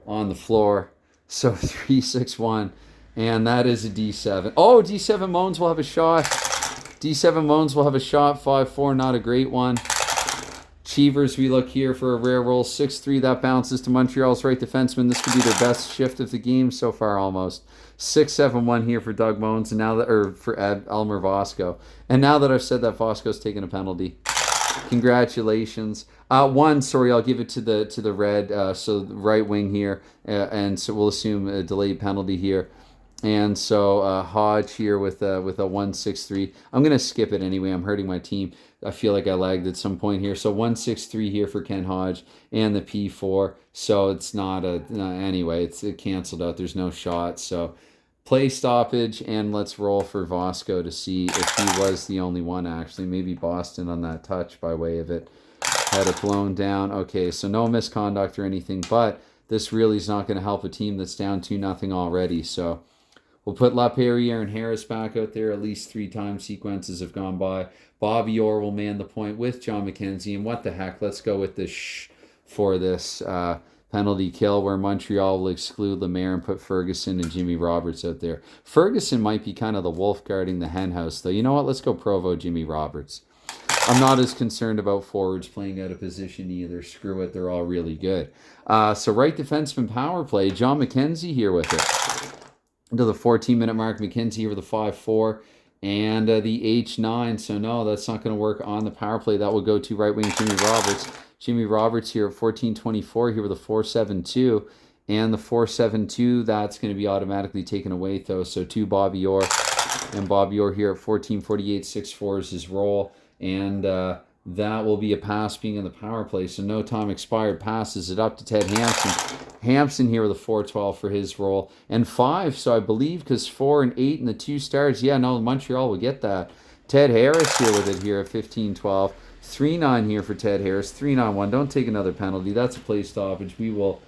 on the floor. So 3-6-1. And that is a D7. Oh, D7 Moans will have a shot. D7 Moans will have a shot. 5-4, not a great one. Cheevers, we look here for a rare roll. 6-3, that bounces to Montreal's right defenseman. This could be their best shift of the game so far, almost. 6-7-1 here for Doug Moans, and now that, or for Elmer Vosco. And now that I've said that, Vosco's taken a penalty. Congratulations. Sorry, I'll give it to the red. So the right wing here, and so we'll assume a delayed penalty here. And so Hodge here with a 1-6-3. I'm going to skip it anyway. I'm hurting my team. I feel like I lagged at some point here. So 1-6-3 here for Ken Hodge and the P4. So it's not anyway, it's canceled out. There's no shot. So play stoppage, and let's roll for Vosco to see if he was the only one, actually. Maybe Boston on that touch by way of it. Had it blown down. Okay, so no misconduct or anything, but this really is not going to help a team that's down 2-0 already. So we'll put Laperriere and Harris back out there. At least 3 time sequences have gone by. Bobby Orr will man the point with John McKenzie. And what the heck? Let's go with the for this penalty kill where Montreal will exclude Lemaire and put Ferguson and Jimmy Roberts out there. Ferguson might be kind of the wolf guarding the hen house, though. You know what? Let's go Provo Jimmy Roberts. I'm not as concerned about forwards playing out of position either. Screw it. They're all really good. So right defenseman power play. John McKenzie here with it. To the 14-minute mark, McKenzie here with a 5-4 and the H9. So no, that's not going to work on the power play. That will go to right wing Jimmy Roberts. Jimmy Roberts here at 14-24 here with a 4-7-2. And the 4-7-2, that's going to be automatically taken away, though. So to Bobby Orr. And Bobby Orr here at 14-48, 6-4 is his roll. And that will be a pass being in the power play. So no time expired. Passes it up to Ted Hampson. Hampson here with a 4-12 for his roll. And 5, so I believe because 4 and 8 and the 2 stars. Yeah, no, Montreal will get that. Ted Harris here with it here at 15-12. 3-9 here for Ted Harris. 3-9-1. Don't take another penalty. That's a play stoppage. We will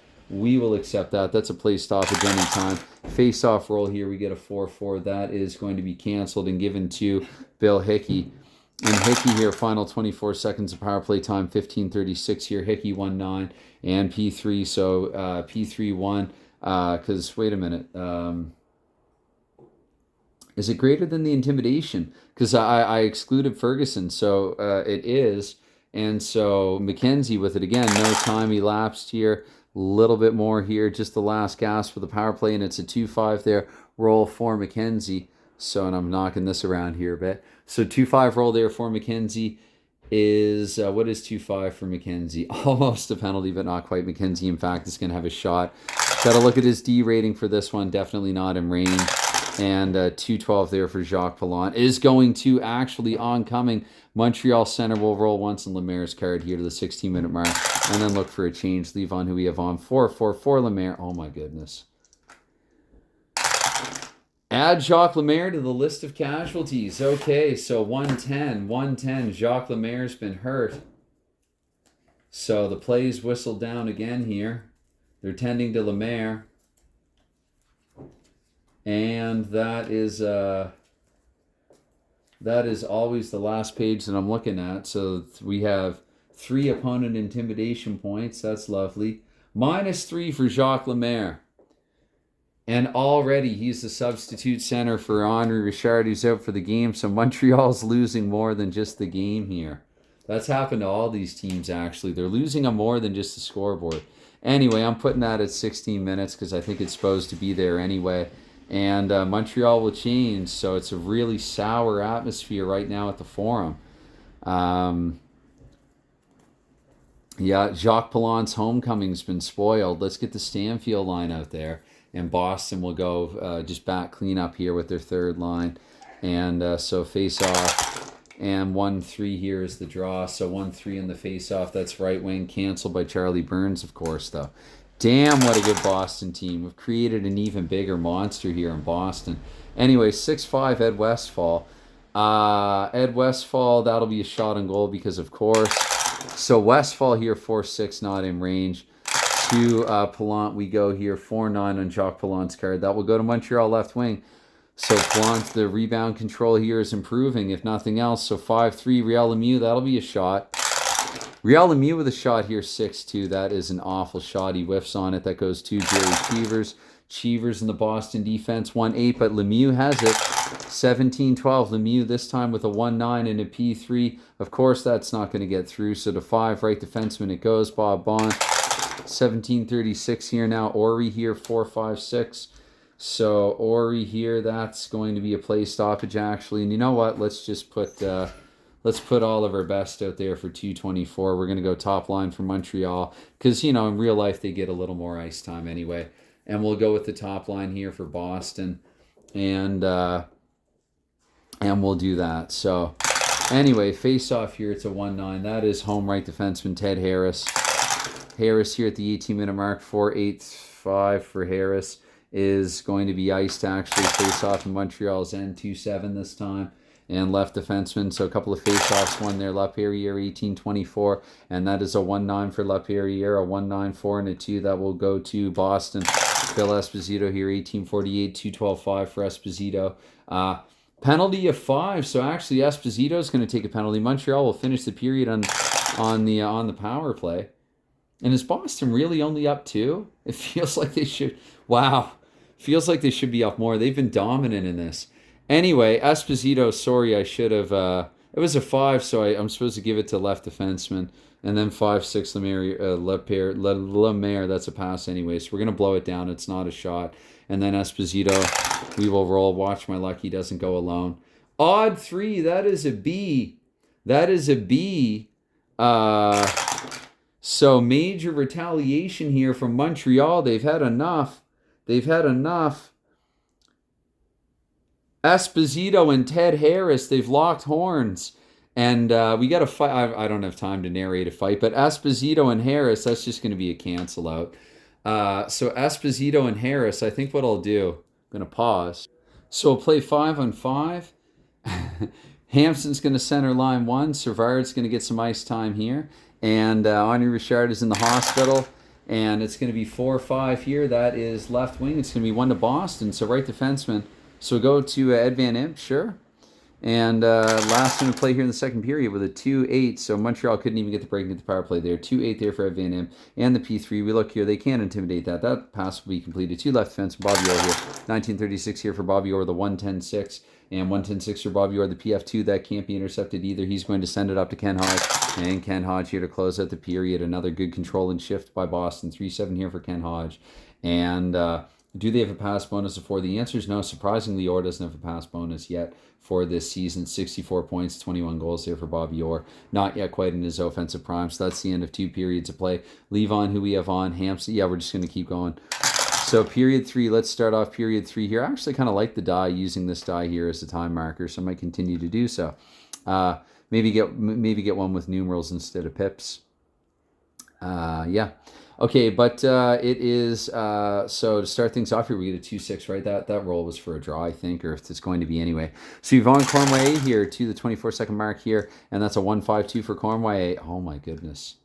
accept that. That's a play stoppage anytime. Face-off roll here. We get a 4-4. That is going to be canceled and given to Bill Hickey. And Hickey here, final 24 seconds of power play time, 15:36 here. Hickey 1-9 and P3. So P3 1. Because wait a minute. Is it greater than the intimidation? Because I excluded Ferguson, so it is. And so McKenzie with it again. No time elapsed here. A little bit more here. Just the last gasp for the power play, and it's a 2-5 there. Roll for McKenzie. So, and I'm knocking this around here a bit. So 2-5 roll there for McKenzie is, what is 2-5 for McKenzie? Almost a penalty, but not quite. McKenzie, in fact, is going to have a shot. Got to look at his D rating for this one. Definitely not in range. And 2-12 there for Jacques Palant. Is going to actually oncoming. Montreal center will roll once in Lemaire's card here to the 16-minute mark. And then look for a change. Leave on who we have on. 4-4 for Lemaire. Oh, my goodness. Add Jacques Lemaire to the list of casualties. Okay, so 110. 110. Jacques Lemaire's been hurt. So the play's whistled down again here. They're tending to Lemaire. And that is always the last page that I'm looking at. So we have 3 opponent intimidation points. That's lovely. -3 for Jacques Lemaire. And already he's the substitute center for Henri Richard, who's out for the game. So Montreal's losing more than just the game here. That's happened to all these teams, actually. They're losing on more than just the scoreboard. Anyway, I'm putting that at 16 minutes because I think it's supposed to be there anyway. And Montreal will change, so it's a really sour atmosphere right now at the Forum. Yeah, Jacques Pallant's homecoming's been spoiled. Let's get the Stanfield line out there. And Boston will go just back clean up here with their third line. And so face off. And 1-3 here is the draw. So 1-3 in the face off. That's right wing, canceled by Charlie Burns, of course, though. Damn, what a good Boston team. We've created an even bigger monster here in Boston. Anyway, 6-5 Ed Westfall. Ed Westfall, that'll be a shot on goal because, of course. So Westfall here, 4-6, not in range. To Pallant, we go here, 4-9 on Jacques Pallant's card. That will go to Montreal left wing. So Pallant, the rebound control here is improving, if nothing else. So 5-3, Riel Lemieux, that'll be a shot. Riel Lemieux with a shot here, 6-2. That is an awful shot. He whiffs on it. That goes to Jerry Cheevers. Cheevers in the Boston defense, 1-8, but Lemieux has it. 17-12. Lemieux this time with a 1-9 and a P3. Of course, that's not going to get through. So to 5, right defenseman it goes. Bob Bond. 17-36 here now. Ori here, 4-5-6. So Ori here, that's going to be a play stoppage actually. And you know what? Let's just put all of our best out there for 2:24. We're going to go top line for Montreal because, you know, in real life they get a little more ice time anyway. And we'll go with the top line here for Boston. And we'll do that. So anyway, face off here, it's a 1-9. That is home right defenseman Ted Harris. Harris here at the 18-minute mark, 4-8-5 for Harris is going to be iced actually. Face off in Montreal's end, 2-7 this time. And left defenseman, so a couple of face-offs, one there, LaPerriere, 18-24, and that is a 1-9 for LaPerriere, a 1-9-4 and a 2, that will go to Boston. Phil Esposito here, 18-48, 2-12-5 for Esposito. Penalty of 5, so actually Esposito is going to take a penalty. Montreal will finish the period on the power play. And is Boston really only up 2? It feels like they should, wow, feels like they should be up more. They've been dominant in this. Anyway, Esposito, sorry, I should have, it was a 5, so I'm supposed to give it to left defenseman. And then 5-6, Lemaire, that's a pass anyway. So we're going to blow it down. It's not a shot. And then Esposito, we will roll. Watch my luck, he doesn't go alone. Odd 3, that is a B. That is a B. So major retaliation here from Montreal. They've had enough. They've had enough. Esposito and Ted Harris, they've locked horns. And we got to fight. I don't have time to narrate a fight, but Esposito and Harris, that's just going to be a cancel out. So Esposito and Harris, I think what I'll do, I'm going to pause. So we'll play 5-on-5. Hampson's going to center line 1. Servard's going to get some ice time here. And Henri Richard is in the hospital. And it's going to be 4-5 here. That is left wing. It's going to be 1 to Boston. So right defenseman. So go to Ed Van Imp, sure. And last one to play here in the second period with a 2-8. So Montreal couldn't even get the break into the power play there. 2-8 there for Ed Van Em. And the P3. We look here. They can't intimidate that. That pass will be completed. 2 left defense. Bobby Orr here. 1936 here for Bobby Orr, the 110-6. And 110-6 for Bobby Orr, the PF2. That can't be intercepted either. He's going to send it up to Ken Hodge. And Ken Hodge here to close out the period. Another good control and shift by Boston. 3-7 here for Ken Hodge. And do they have a pass bonus before? The answer is no. Surprisingly, Orr doesn't have a pass bonus yet for this season. 64 points, 21 goals there for Bobby Orr. Not yet quite in his offensive prime. So that's the end of 2 periods of play. Leave on who we have on. Hampson. Yeah, we're just going to keep going. So period 3, let's start off period 3 here. I actually kind of like the die, using this die here as a time marker, so I might continue to do so. Maybe get one with numerals instead of pips. Yeah. Okay, but it is, so to start things off here, we get a 2-6, right? That roll was for a draw, I think, or if it's going to be anyway. So Yvonne Cornway here to the 24-second mark here, and that's a 1-5-2 for Cornway. Oh, my goodness.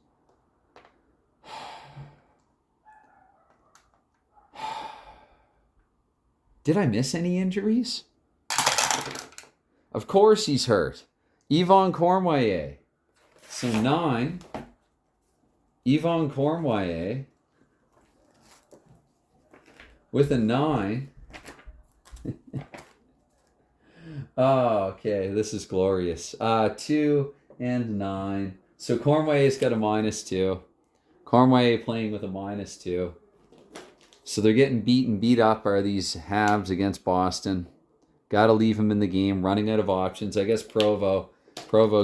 Did I miss any injuries? Of course he's hurt. Yvonne Cornway. So 9. Yvonne Cornway with a 9. Oh, okay. This is glorious. 2 and 9. So Cornway's got a -2. Cornway playing with a -2. So they're getting beat up are these halves against Boston. Got to leave him in the game. Running out of options. I guess Provo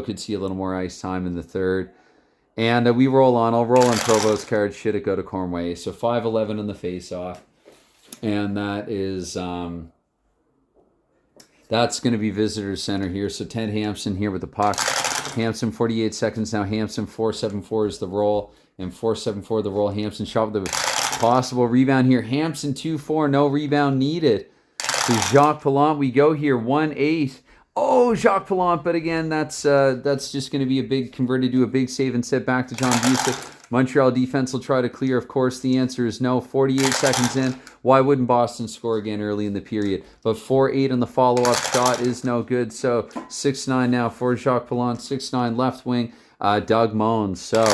could see a little more ice time in the third. And we roll on. I'll roll on Provo's card. Should it go to Cornway? So 5-11 on the face-off. And that is... that's going to be visitor center here. So Ted Hampson here with the puck. Hampson, 48 seconds now. Hampson, 4-7-4 is the roll. And 4-7-4 the roll. Hampson shot with the possible rebound here. Hampson, 2-4. No rebound needed. So Jacques Palant, we go here. 1-8. Oh, Jacques Palant, but again, that's just going to be a big, converted to a big save and set back to John Busick. Montreal defense will try to clear. Of course, the answer is no. 48 seconds in. Why wouldn't Boston score again early in the period? But 4-8 on the follow-up shot is no good. So 6-9 now for Jacques Palant. 6-9 left wing, Doug Moans. So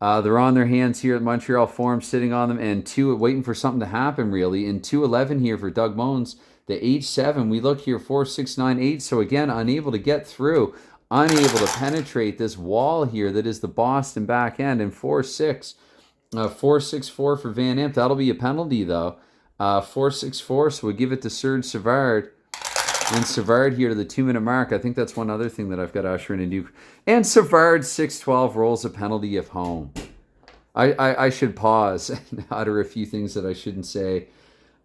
they're on their hands here at Montreal Forum, sitting on them, and waiting for something to happen, really. And 2-11 here for Doug Moans. The H7, we look here, 4-6-9-8. So again, unable to get through, unable to penetrate this wall here that is the Boston back end. And 4-6, 4-6-4 for Van Imp. That'll be a penalty, though. 4-6-4, so we'll give it to Serge Savard. And Savard here to the 2-minute mark. I think that's one other thing that I've got to usher in and do. And Savard, 6-12, rolls a penalty of home. I should pause and utter a few things that I shouldn't say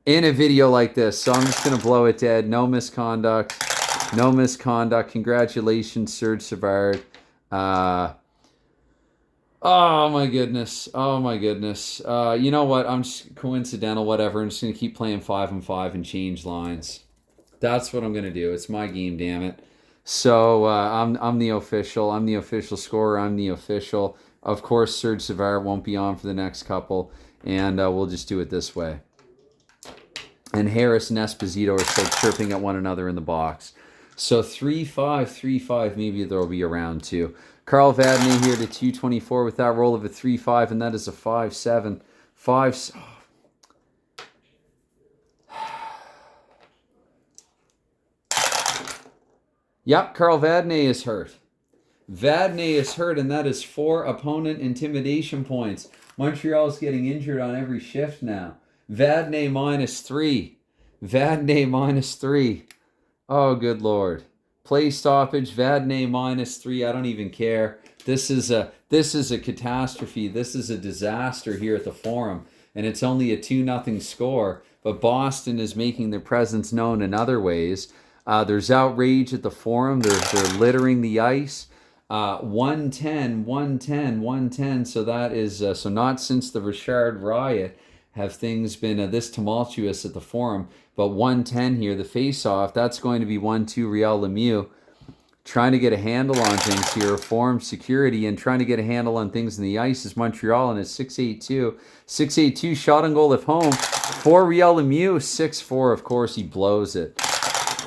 in a video like this. So I'm just going to blow it dead. No misconduct. No misconduct. Congratulations, Serge Savard. Oh, my goodness. Oh, my goodness. You know what? I'm just coincidental, whatever. I'm just going to keep playing 5-on-5 and change lines. That's what I'm going to do. It's my game, damn it. So I'm the official. I'm the official scorer. I'm the official. Of course, Serge Savard won't be on for the next couple. And we'll just do it this way. And Harris and Esposito are still chirping at one another in the box. So 3-5, 3-5. Maybe there will be a round 2. Carl Vadnais here to 224 with that roll of a 3-5. And that is a 5-7. 5... Yep, Carl Vadnais is hurt. Vadnais is hurt, and that is 4 opponent intimidation points. Montreal's getting injured on every shift now. Vadnais -3. Vadnais -3. Oh, good Lord. Play stoppage, Vadnais -3. I don't even care. This is a catastrophe. This is a disaster here at the Forum. And it's only a 2-0 score. But Boston is making their presence known in other ways. There's outrage at the Forum. They're littering the ice. 110, 110, 110. So that is so not since the Richard riot have things been this tumultuous at the Forum. But 110 here, the face-off. That's going to be 1-2 Riel Lemieux. Trying to get a handle on things here. Forum security and trying to get a handle on things in the ice is Montreal, and it's 6-8-2. 6-8-2 shot on goal if home. For Riel Lemieux, 6-4. Of course, he blows it.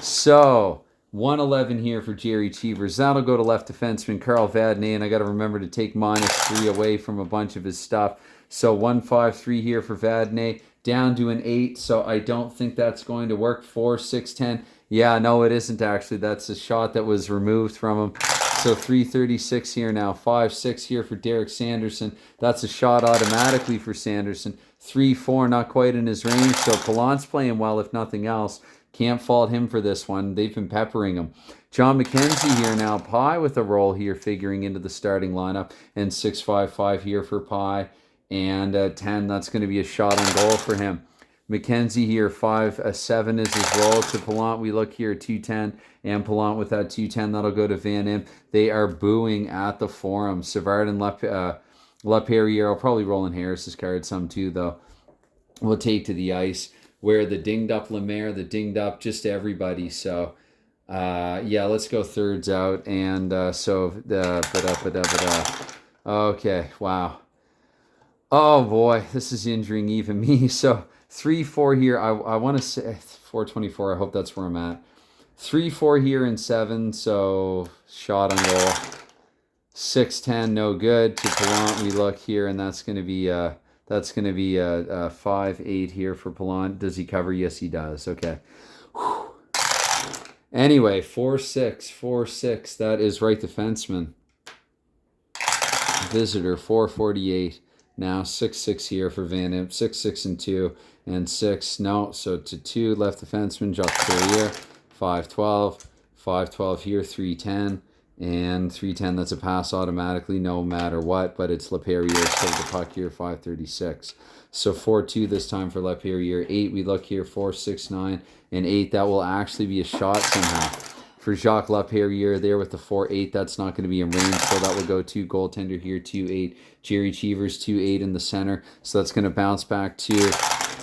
So 111 here for Jerry Cheevers. That'll go to left defenseman Carl Vadnais, and I got to remember to take -3 away from a bunch of his stuff. So 153 here for Vadnais, down to an 8, so I don't think that's going to work. 4, 6, 10. Yeah, no, it isn't actually. That's a shot that was removed from him. So 336 here now. 5, 6 here for Derek Sanderson. That's a shot automatically for Sanderson. 3, 4, not quite in his range. So Pallant's playing well, if nothing else. Can't fault him for this one. They've been peppering him. John McKenzie here now. Pye with a roll here, figuring into the starting lineup. And 6-5-5 here for Pye. And 10, that's going to be a shot on goal for him. McKenzie here, 5-7 is his roll to Pallant. We look here at 210, and Pallant with that 210, that'll go to Van Impe. They are booing at the Forum. Savard and LaPerriere, I'll probably roll in Harris's card some too, though. We'll take to the ice, where the dinged up Lemaire, the dinged up just everybody. So, yeah, let's go thirds out. And okay, wow. Oh boy, this is injuring even me. So 3-4 here. I want to say 424. I hope that's where I'm at. 3-4 here and 7. So shot on goal. 6-10, no good to Pallant. We look here, and that's going to be 5-8 here for Pallant. Does he cover? Yes, he does. Okay. Whew. Anyway, 4-6, 4-6. That is right defenseman. Visitor 448. Now 6-6 here for Van Impe. 6-6 and 2 and 6. No, so to 2 left defenseman Jacques Perrier. 5-12. 5-12 here. 3-10 and 3-10. That's a pass automatically, no matter what. But it's LaPerriere still the puck here. 5-36. So 4-2 this time for LaPerriere. 8. We look here. 4-6-9 and 8. That will actually be a shot somehow. For Jacques Laperriere there with the 4-8, that's not going to be in range, so that will go to goaltender here, 2-8. Jerry Cheevers, 2-8 in the center, so that's going to bounce back to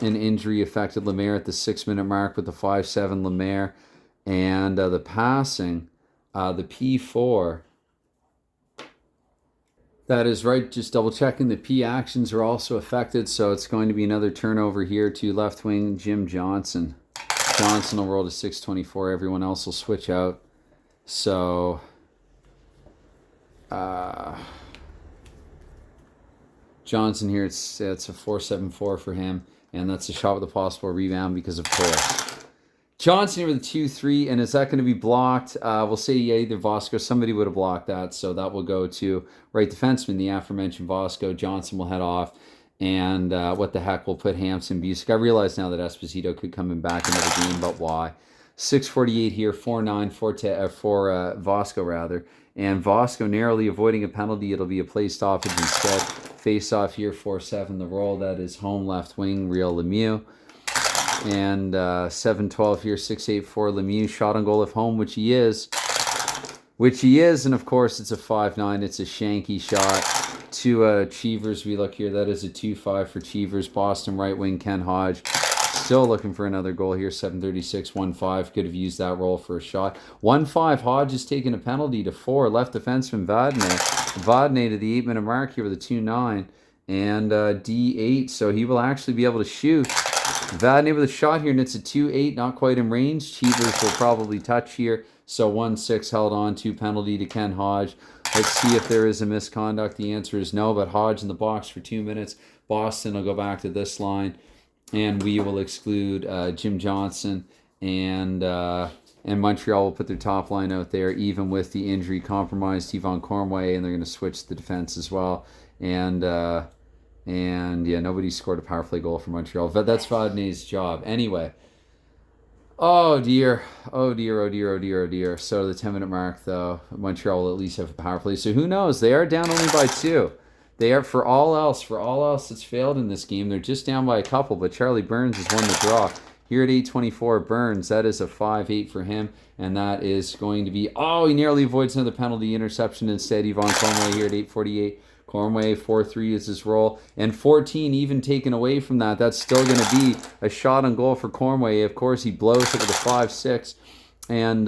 an injury-affected Lemaire at the 6-minute mark with the 5-7 Lemaire. And the passing, the P4, that is right, just double-checking, the P actions are also affected, so it's going to be another turnover here to left wing Jim Johnson. Johnson will roll to 624. Everyone else will switch out. So, Johnson here, it's a 4-7-4 for him. And that's a shot with a possible rebound because of course. Johnson here with a 2-3. And is that going to be blocked? We'll say yeah, either Vosco. Somebody would have blocked that. So that will go to right defenseman, the aforementioned Vosco. Johnson will head off. And what the heck, we'll put Hampson Busick. I realize now that Esposito could come in back into the game, but why? 6:48 here, 4-9 for Vosco, rather. And Vosco narrowly avoiding a penalty. It'll be a play stoppage instead. Face-off here, 4-7. The roll, that is home left wing, Real Lemieux. And 7-12 here, 6-8 for Lemieux. Shot on goal if home, which he is. And of course, it's a 5-9. It's a shanky shot. To Cheevers, we look here. That is a 2-5 for Cheevers. Boston right wing, Ken Hodge. Still looking for another goal here. 7:36, 1-5. Could have used that roll for a shot. 1-5. Hodge is taking a penalty to 4. Left defenseman Vadnais. Vadnais to the 8-minute mark here with a 2-9 and D8. So he will actually be able to shoot. Vadnais with a shot here, and it's a 2-8. Not quite in range. Cheevers will probably touch here. So 1-6 held on to penalty to Ken Hodge. Let's see if there is a misconduct. The answer is no, but Hodge in the box for 2 minutes. Boston will go back to this line, and we will exclude Jim Johnson, and Montreal will put their top line out there, even with the injury compromised Yvon Cornway, and they're going to switch the defense as well. And yeah, nobody scored a power play goal for Montreal. But that's Vadnais' job. Anyway. Oh dear. So the 10-minute mark, though, Montreal will at least have a power play. So who knows? They are down only by 2. They are, for all else that's failed in this game, they're just down by a couple, but Charlie Burns has won the draw. Here at 8:24, Burns, that is a 5-8 for him, and that is going to be, he nearly avoids another penalty interception instead. Yvon Cornway here at 8:48. Cornway, 4-3 is his roll. And 14 even taken away from that. That's still going to be a shot on goal for Cornway. Of course, he blows it with a 5-6. And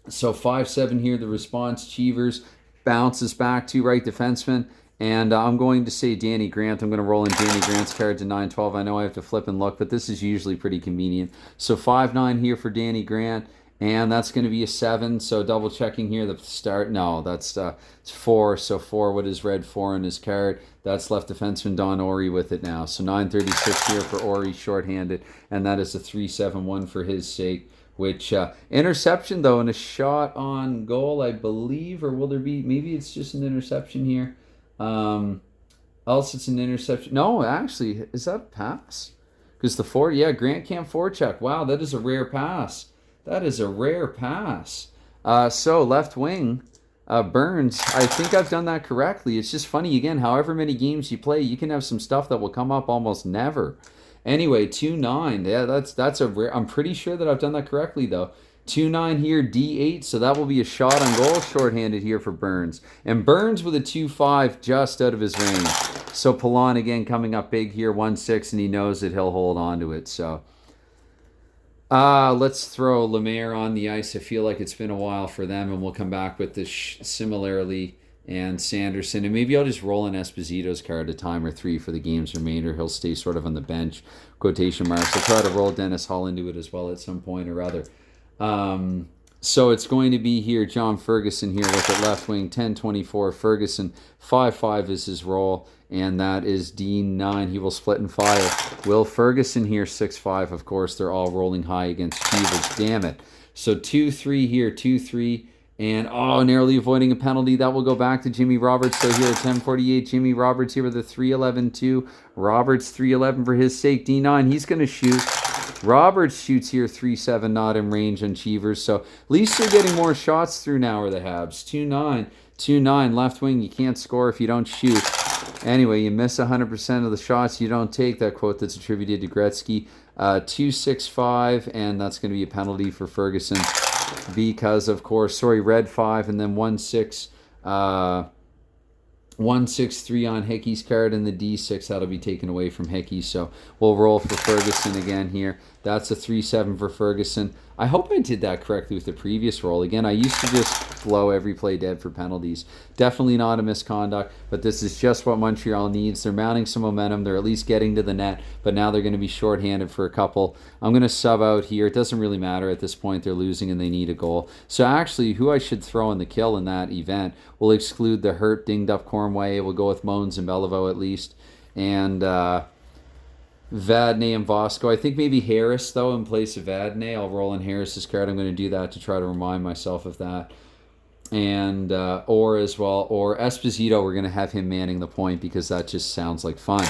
so 5-7 here, the response. Cheevers bounces back to right defenseman. And I'm going to say Danny Grant. I'm going to roll in Danny Grant's card to 9-12. I know I have to flip and look, but this is usually pretty convenient. So 5-9 here for Danny Grant. And that's going to be a 7. So double checking here. The start. No, that's it's 4. So 4. What is red 4 in his card? That's left defenseman Don Ori with it now. So 9:36 here for Ori, shorthanded, and that is a 3-7-1 for his sake. Which interception though, and a shot on goal, I believe, or will there be? Maybe it's just an interception here. Else it's an interception. No, actually, is that a pass? Because the Grant Camp forecheck. Wow, that is a rare pass. That is a rare pass. So left wing, Burns. I think I've done that correctly. It's just funny, again, however many games you play, you can have some stuff that will come up almost never. Anyway, 2-9. Yeah, that's a rare. I'm pretty sure that I've done that correctly, though. 2-9 here, D8, so that will be a shot on goal, shorthanded here for Burns. And Burns with a 2-5 just out of his range. So Pilon again coming up big here, 1-6, and he knows that he'll hold on to it. So let's throw Lemaire on the ice. I feel like it's been a while for them, and we'll come back with this similarly. And Sanderson, and maybe I'll just roll in Esposito's card a time or 3 for the game's remainder. He'll stay sort of on the bench, quotation marks. I'll try to roll Dennis Hull into it as well at some point or other. So it's going to be here, John Ferguson here with it left wing, 10-24. Ferguson, 5-5 is his roll, and that is D9. He will split and fire. Will Ferguson here, 6-5. Of course, they're all rolling high against Chivas. Damn it. So 2-3 here, 2-3. And, narrowly avoiding a penalty. That will go back to Jimmy Roberts. So here at 10:48, Jimmy Roberts here with a 3-11-2. Roberts, 3-11 for his sake. D9, he's going to shoot. Roberts shoots here, 3-7, not in range on Cheevers. So at least they're getting more shots through now, are the Habs. 2-9, 2-9, left wing. You can't score if you don't shoot. Anyway, you miss 100% of the shots you don't take. That quote that's attributed to Gretzky. 2-6-5, and that's going to be a penalty for Ferguson. Because, of course, red 5, and then 1-6, 1-6-3 on Hickey's card, and the D6, that'll be taken away from Hickey. So we'll roll for Ferguson again here. That's a 3-7 for Ferguson. I hope I did that correctly with the previous roll. Again, I used to just blow every play dead for penalties. Definitely not a misconduct, but this is just what Montreal needs. They're mounting some momentum. They're at least getting to the net, but now they're going to be shorthanded for a couple. I'm going to sub out here. It doesn't really matter at this point. They're losing and they need a goal. So actually, who I should throw in the kill in that event, we'll exclude the hurt, dinged-up Cornway. We'll go with Moans and Beliveau at least. And Vadnais and Vosco. I think maybe Harris, though, in place of Vadnais. I'll roll in Harris's card. I'm going to do that to try to remind myself of that. And or as well, or Esposito, we're going to have him manning the point because that just sounds like fun.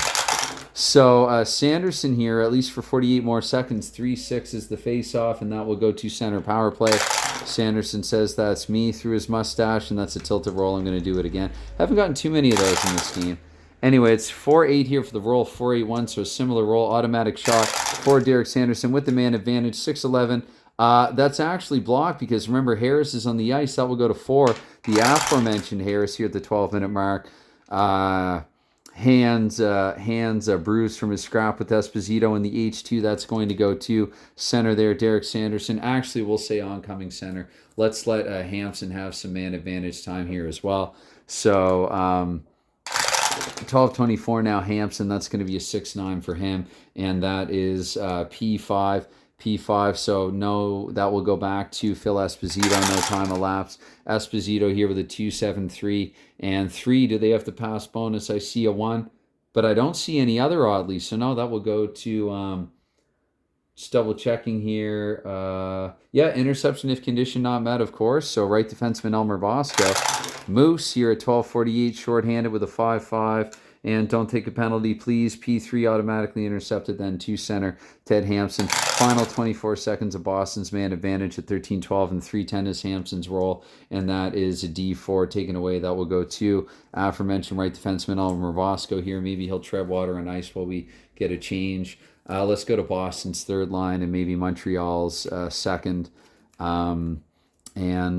So Sanderson here, at least for 48 more seconds, 3-6 is the face-off, and that will go to center power play. Sanderson says that's me through his mustache, and that's a tilted roll. I'm going to do it again. Haven't gotten too many of those in this game. Anyway, it's 4-8 here for the roll, 4-8-1, so a similar roll, automatic shot for Derek Sanderson with the man advantage, 6-11. That's actually blocked because, remember, Harris is on the ice. That will go to 4. The aforementioned Harris here at the 12-minute mark. Hands bruised from his scrap with Esposito in the H2. That's going to go to center there, Derek Sanderson. Actually, we'll say oncoming center. Let's let Hampson have some man advantage time here as well. So 12-24 now, Hampson. That's going to be a 6-9 for him, and that is P5. So no, that will go back to Phil Esposito. No time elapsed. Esposito here with a 2-7-3 and 3. Do they have to pass bonus? I see a 1, but I don't see any other oddly. So no, that will go to just double checking here. Interception if condition not met, of course. So right defenseman Elmer Bosco. Moose here at 12:48, shorthanded with a 5-5. And don't take a penalty, please. P3 automatically intercepted, then to center, Ted Hampson. Final 24 seconds of Boston's man advantage at 13-12, and 3-10 is Hampson's roll, and that is a D4 taken away. That will go to aforementioned right defenseman Elmer Bosco here. Maybe he'll tread water on ice while we get a change. Let's go to Boston's third line and maybe Montreal's second. And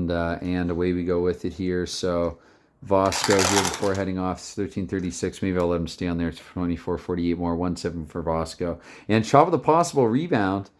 away we go with it here. So Vosco here before heading off, 13:36. Maybe I'll let him stay on there. 24:48 more. 1-7 for Vosco. And shot with a possible rebound.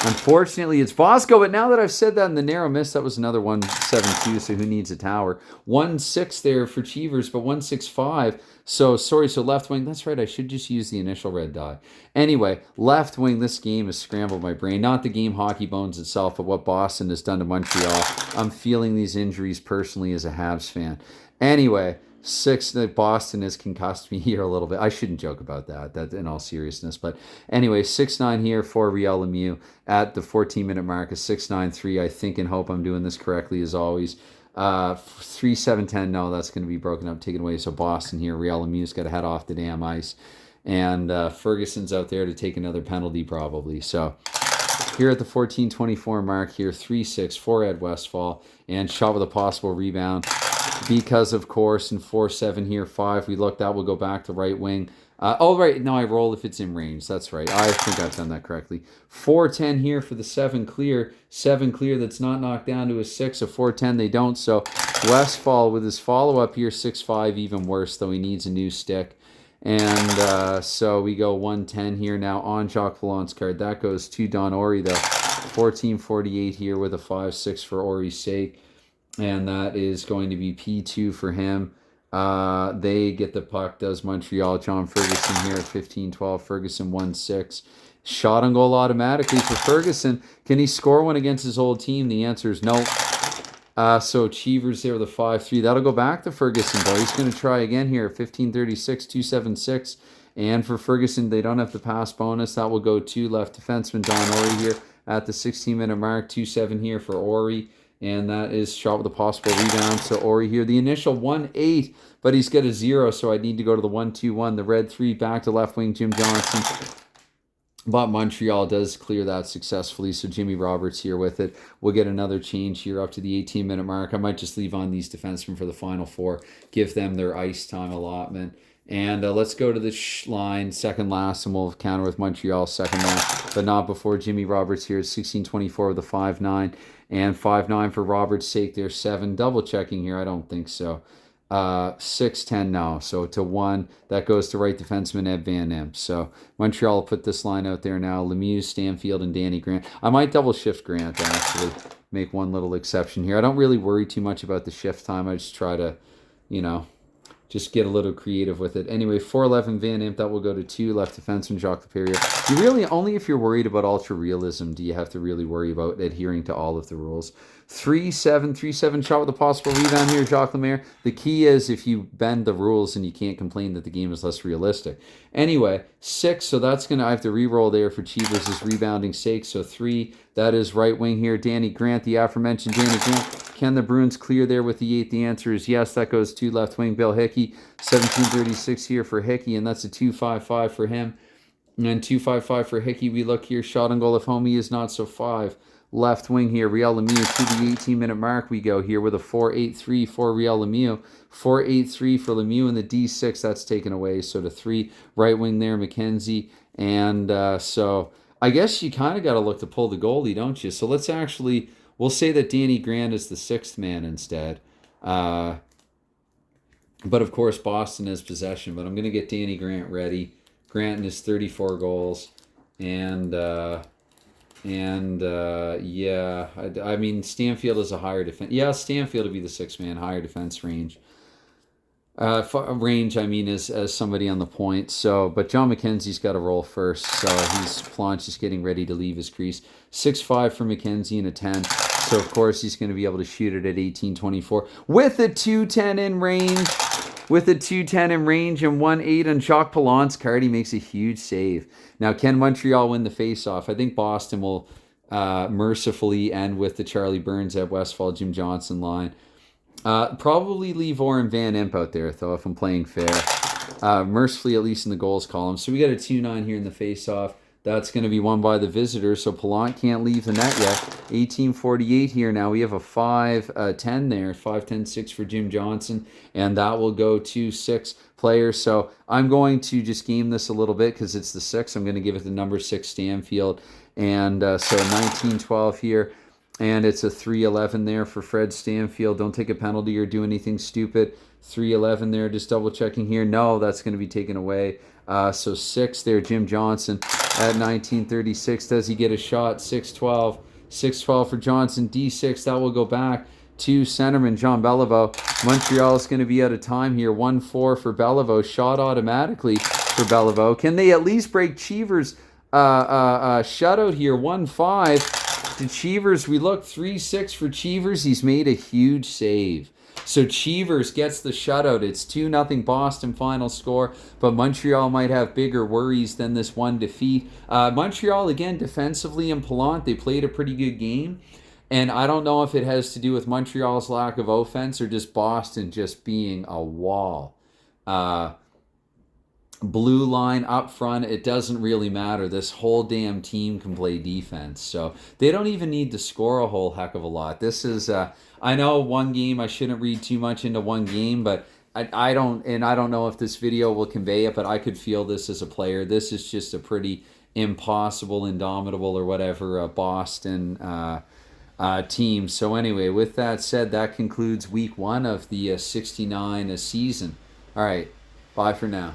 Unfortunately, it's Bosco, but now that I've said that in the narrow miss, that was another 1-7-2, so who needs a tower? 1-6 there for Cheevers, but 1-6-5. So, sorry, so left wing. That's right, I should just use the initial red die. Anyway, left wing, this game has scrambled my brain. Not the game Hockey Bones itself, but what Boston has done to Montreal. I'm feeling these injuries personally as a Habs fan. Anyway, 6, Boston has concussed me here a little bit. I shouldn't joke about that in all seriousness. But anyway, 6-9 here for Riel Lemieux at the 14-minute mark. A 6-9-3. I think and hope I'm doing this correctly as always. 3-7-10. No, that's going to be broken up, taken away. So Boston here. Riel Lemieux's got to head off the damn ice. And Ferguson's out there to take another penalty probably. So here at the 14-24 mark here, 3-6 for Ed Westfall. And shot with a possible rebound. Because, of course, in 4-7 here, 5, we look, that will go back to right wing. Right, no, I roll if it's in range. That's right. I think I've done that correctly. 4-10 here for the 7 clear. 7 clear that's not knocked down to a 6. A 4-10 they don't. So Westfall with his follow-up here, 6-5, even worse, though he needs a new stick. And so we go 1-10 here now on Jacques Vallon's card. That goes to Don Ori, though. 14-48 here with a 5-6 for Ori's sake. And that is going to be P2 for him. They get the puck, does Montreal. John Ferguson here at 15-12. Ferguson 1-6. Shot on goal automatically for Ferguson. Can he score one against his old team? The answer is no. So Cheevers there with a 5-3. That'll go back to Ferguson, though. He's going to try again here at 15-36, 2-7-6. And for Ferguson, they don't have the pass bonus. That will go to left defenseman Don Ori here at the 16-minute mark. 2-7 here for Ori. And that is shot with a possible rebound. So Ori here, the initial 1-8, but he's got a 0, so I need to go to the 1-2-1. The red 3 back to left wing, Jim Johnson. But Montreal does clear that successfully, so Jimmy Roberts here with it. We'll get another change here up to the 18-minute mark. I might just leave on these defensemen for the final 4, give them their ice time allotment. And let's go to the line, second last, and we'll counter with Montreal second last, but not before Jimmy Roberts here at 16-24 with a 5-9. And 5-9 for Roberts' sake. There's 7. Double checking here. I don't think so. 6-10 now. So to 1. That goes to right defenseman Ed Van Imp. So Montreal will put this line out there now. Lemieux, Stanfield, and Danny Grant. I might double shift Grant, actually. Make one little exception here. I don't really worry too much about the shift time. I just try to, just get a little creative with it. Anyway, 4-11 Van Imp, that will go to 2. Left defenseman Jacques Laperriere. You really, only if you're worried about ultra realism do you have to really worry about adhering to all of the rules. 3-7 shot with a possible rebound here, Jacques Lemaire. The key is if you bend the rules and you can't complain that the game is less realistic. Anyway, 6, so that's going to, I have to re-roll there for Cheevers' rebounding sake. So 3, that is right wing here. Danny Grant, the aforementioned Danny Grant. Can the Bruins clear there with the 8? The answer is yes. That goes to left wing Bill Hickey. 17-36 here for Hickey, and that's a 2-5-5 for him. And then 2-5-5 for Hickey. We look here, shot on goal if homie is not so 5. Left wing here, Riel Lemieux to the 18-minute mark. We go here with a 4-8-3 for Riel Lemieux. 4-8-3 for Lemieux in the D6. That's taken away. So to 3. Right wing there, McKenzie. And so I guess you kind of got to look to pull the goalie, don't you? So let's actually, we'll say that Danny Grant is the 6th man instead. But of course, Boston has possession. But I'm going to get Danny Grant ready. Grant and his 34 goals. And yeah, I mean, Stanfield is a higher defense. Yeah, Stanfield would be the 6th man, higher defense range. Range, I mean, as somebody on the point. So, but John McKenzie's got to roll first. So Planche is getting ready to leave his crease. 6-5 for McKenzie and a 10. So, of course, he's going to be able to shoot it at 18-24 with a 2-10 in range. With a 2-10 in range and 1-8 on Jacques Pallant's card, he makes a huge save. Now, can Montreal win the face-off? I think Boston will mercifully end with the Charlie Burns at Westfall, Jim Johnson line. Probably leave Oren Van Imp out there, though, if I'm playing fair. Mercifully, at least in the goals column. So we got a 2-9 here in the face-off. That's going to be won by the visitors, so Pallant can't leave the net yet. 18-48 here now. We have a 5-10 there. 5-10-6 for Jim Johnson, and that will go to 6 players. So I'm going to just game this a little bit because it's the 6. I'm going to give it the number 6 Stanfield. And so 19-12 here. And it's a 3-11 there for Fred Stanfield. Don't take a penalty or do anything stupid. 3-11 there. Just double checking here. No, that's going to be taken away. So 6 there, Jim Johnson. at 1936. Does he get a shot? 6-12. 6-12 for Johnson. D6. That will go back to centerman John Beliveau. Montreal is going to be out of time here. 1-4 for Beliveau. Shot automatically for Beliveau. Can they at least break Cheever's shutout here? 1-5 to Cheevers. We look 3-6 for Cheevers. He's made a huge save. So Cheevers gets the shutout. It's 2-0 Boston final score, but Montreal might have bigger worries than this one defeat. Montreal, again, defensively and Palant, they played a pretty good game. And I don't know if it has to do with Montreal's lack of offense or just Boston just being a wall. Blue line up front, it doesn't really matter. This whole damn team can play defense. So they don't even need to score a whole heck of a lot. This is, I know one game, I shouldn't read too much into one game, but I don't know if this video will convey it, but I could feel this as a player. This is just a pretty impossible, indomitable, or whatever, Boston team. So anyway, with that said, that concludes week 1 of the 69 season. All right, bye for now.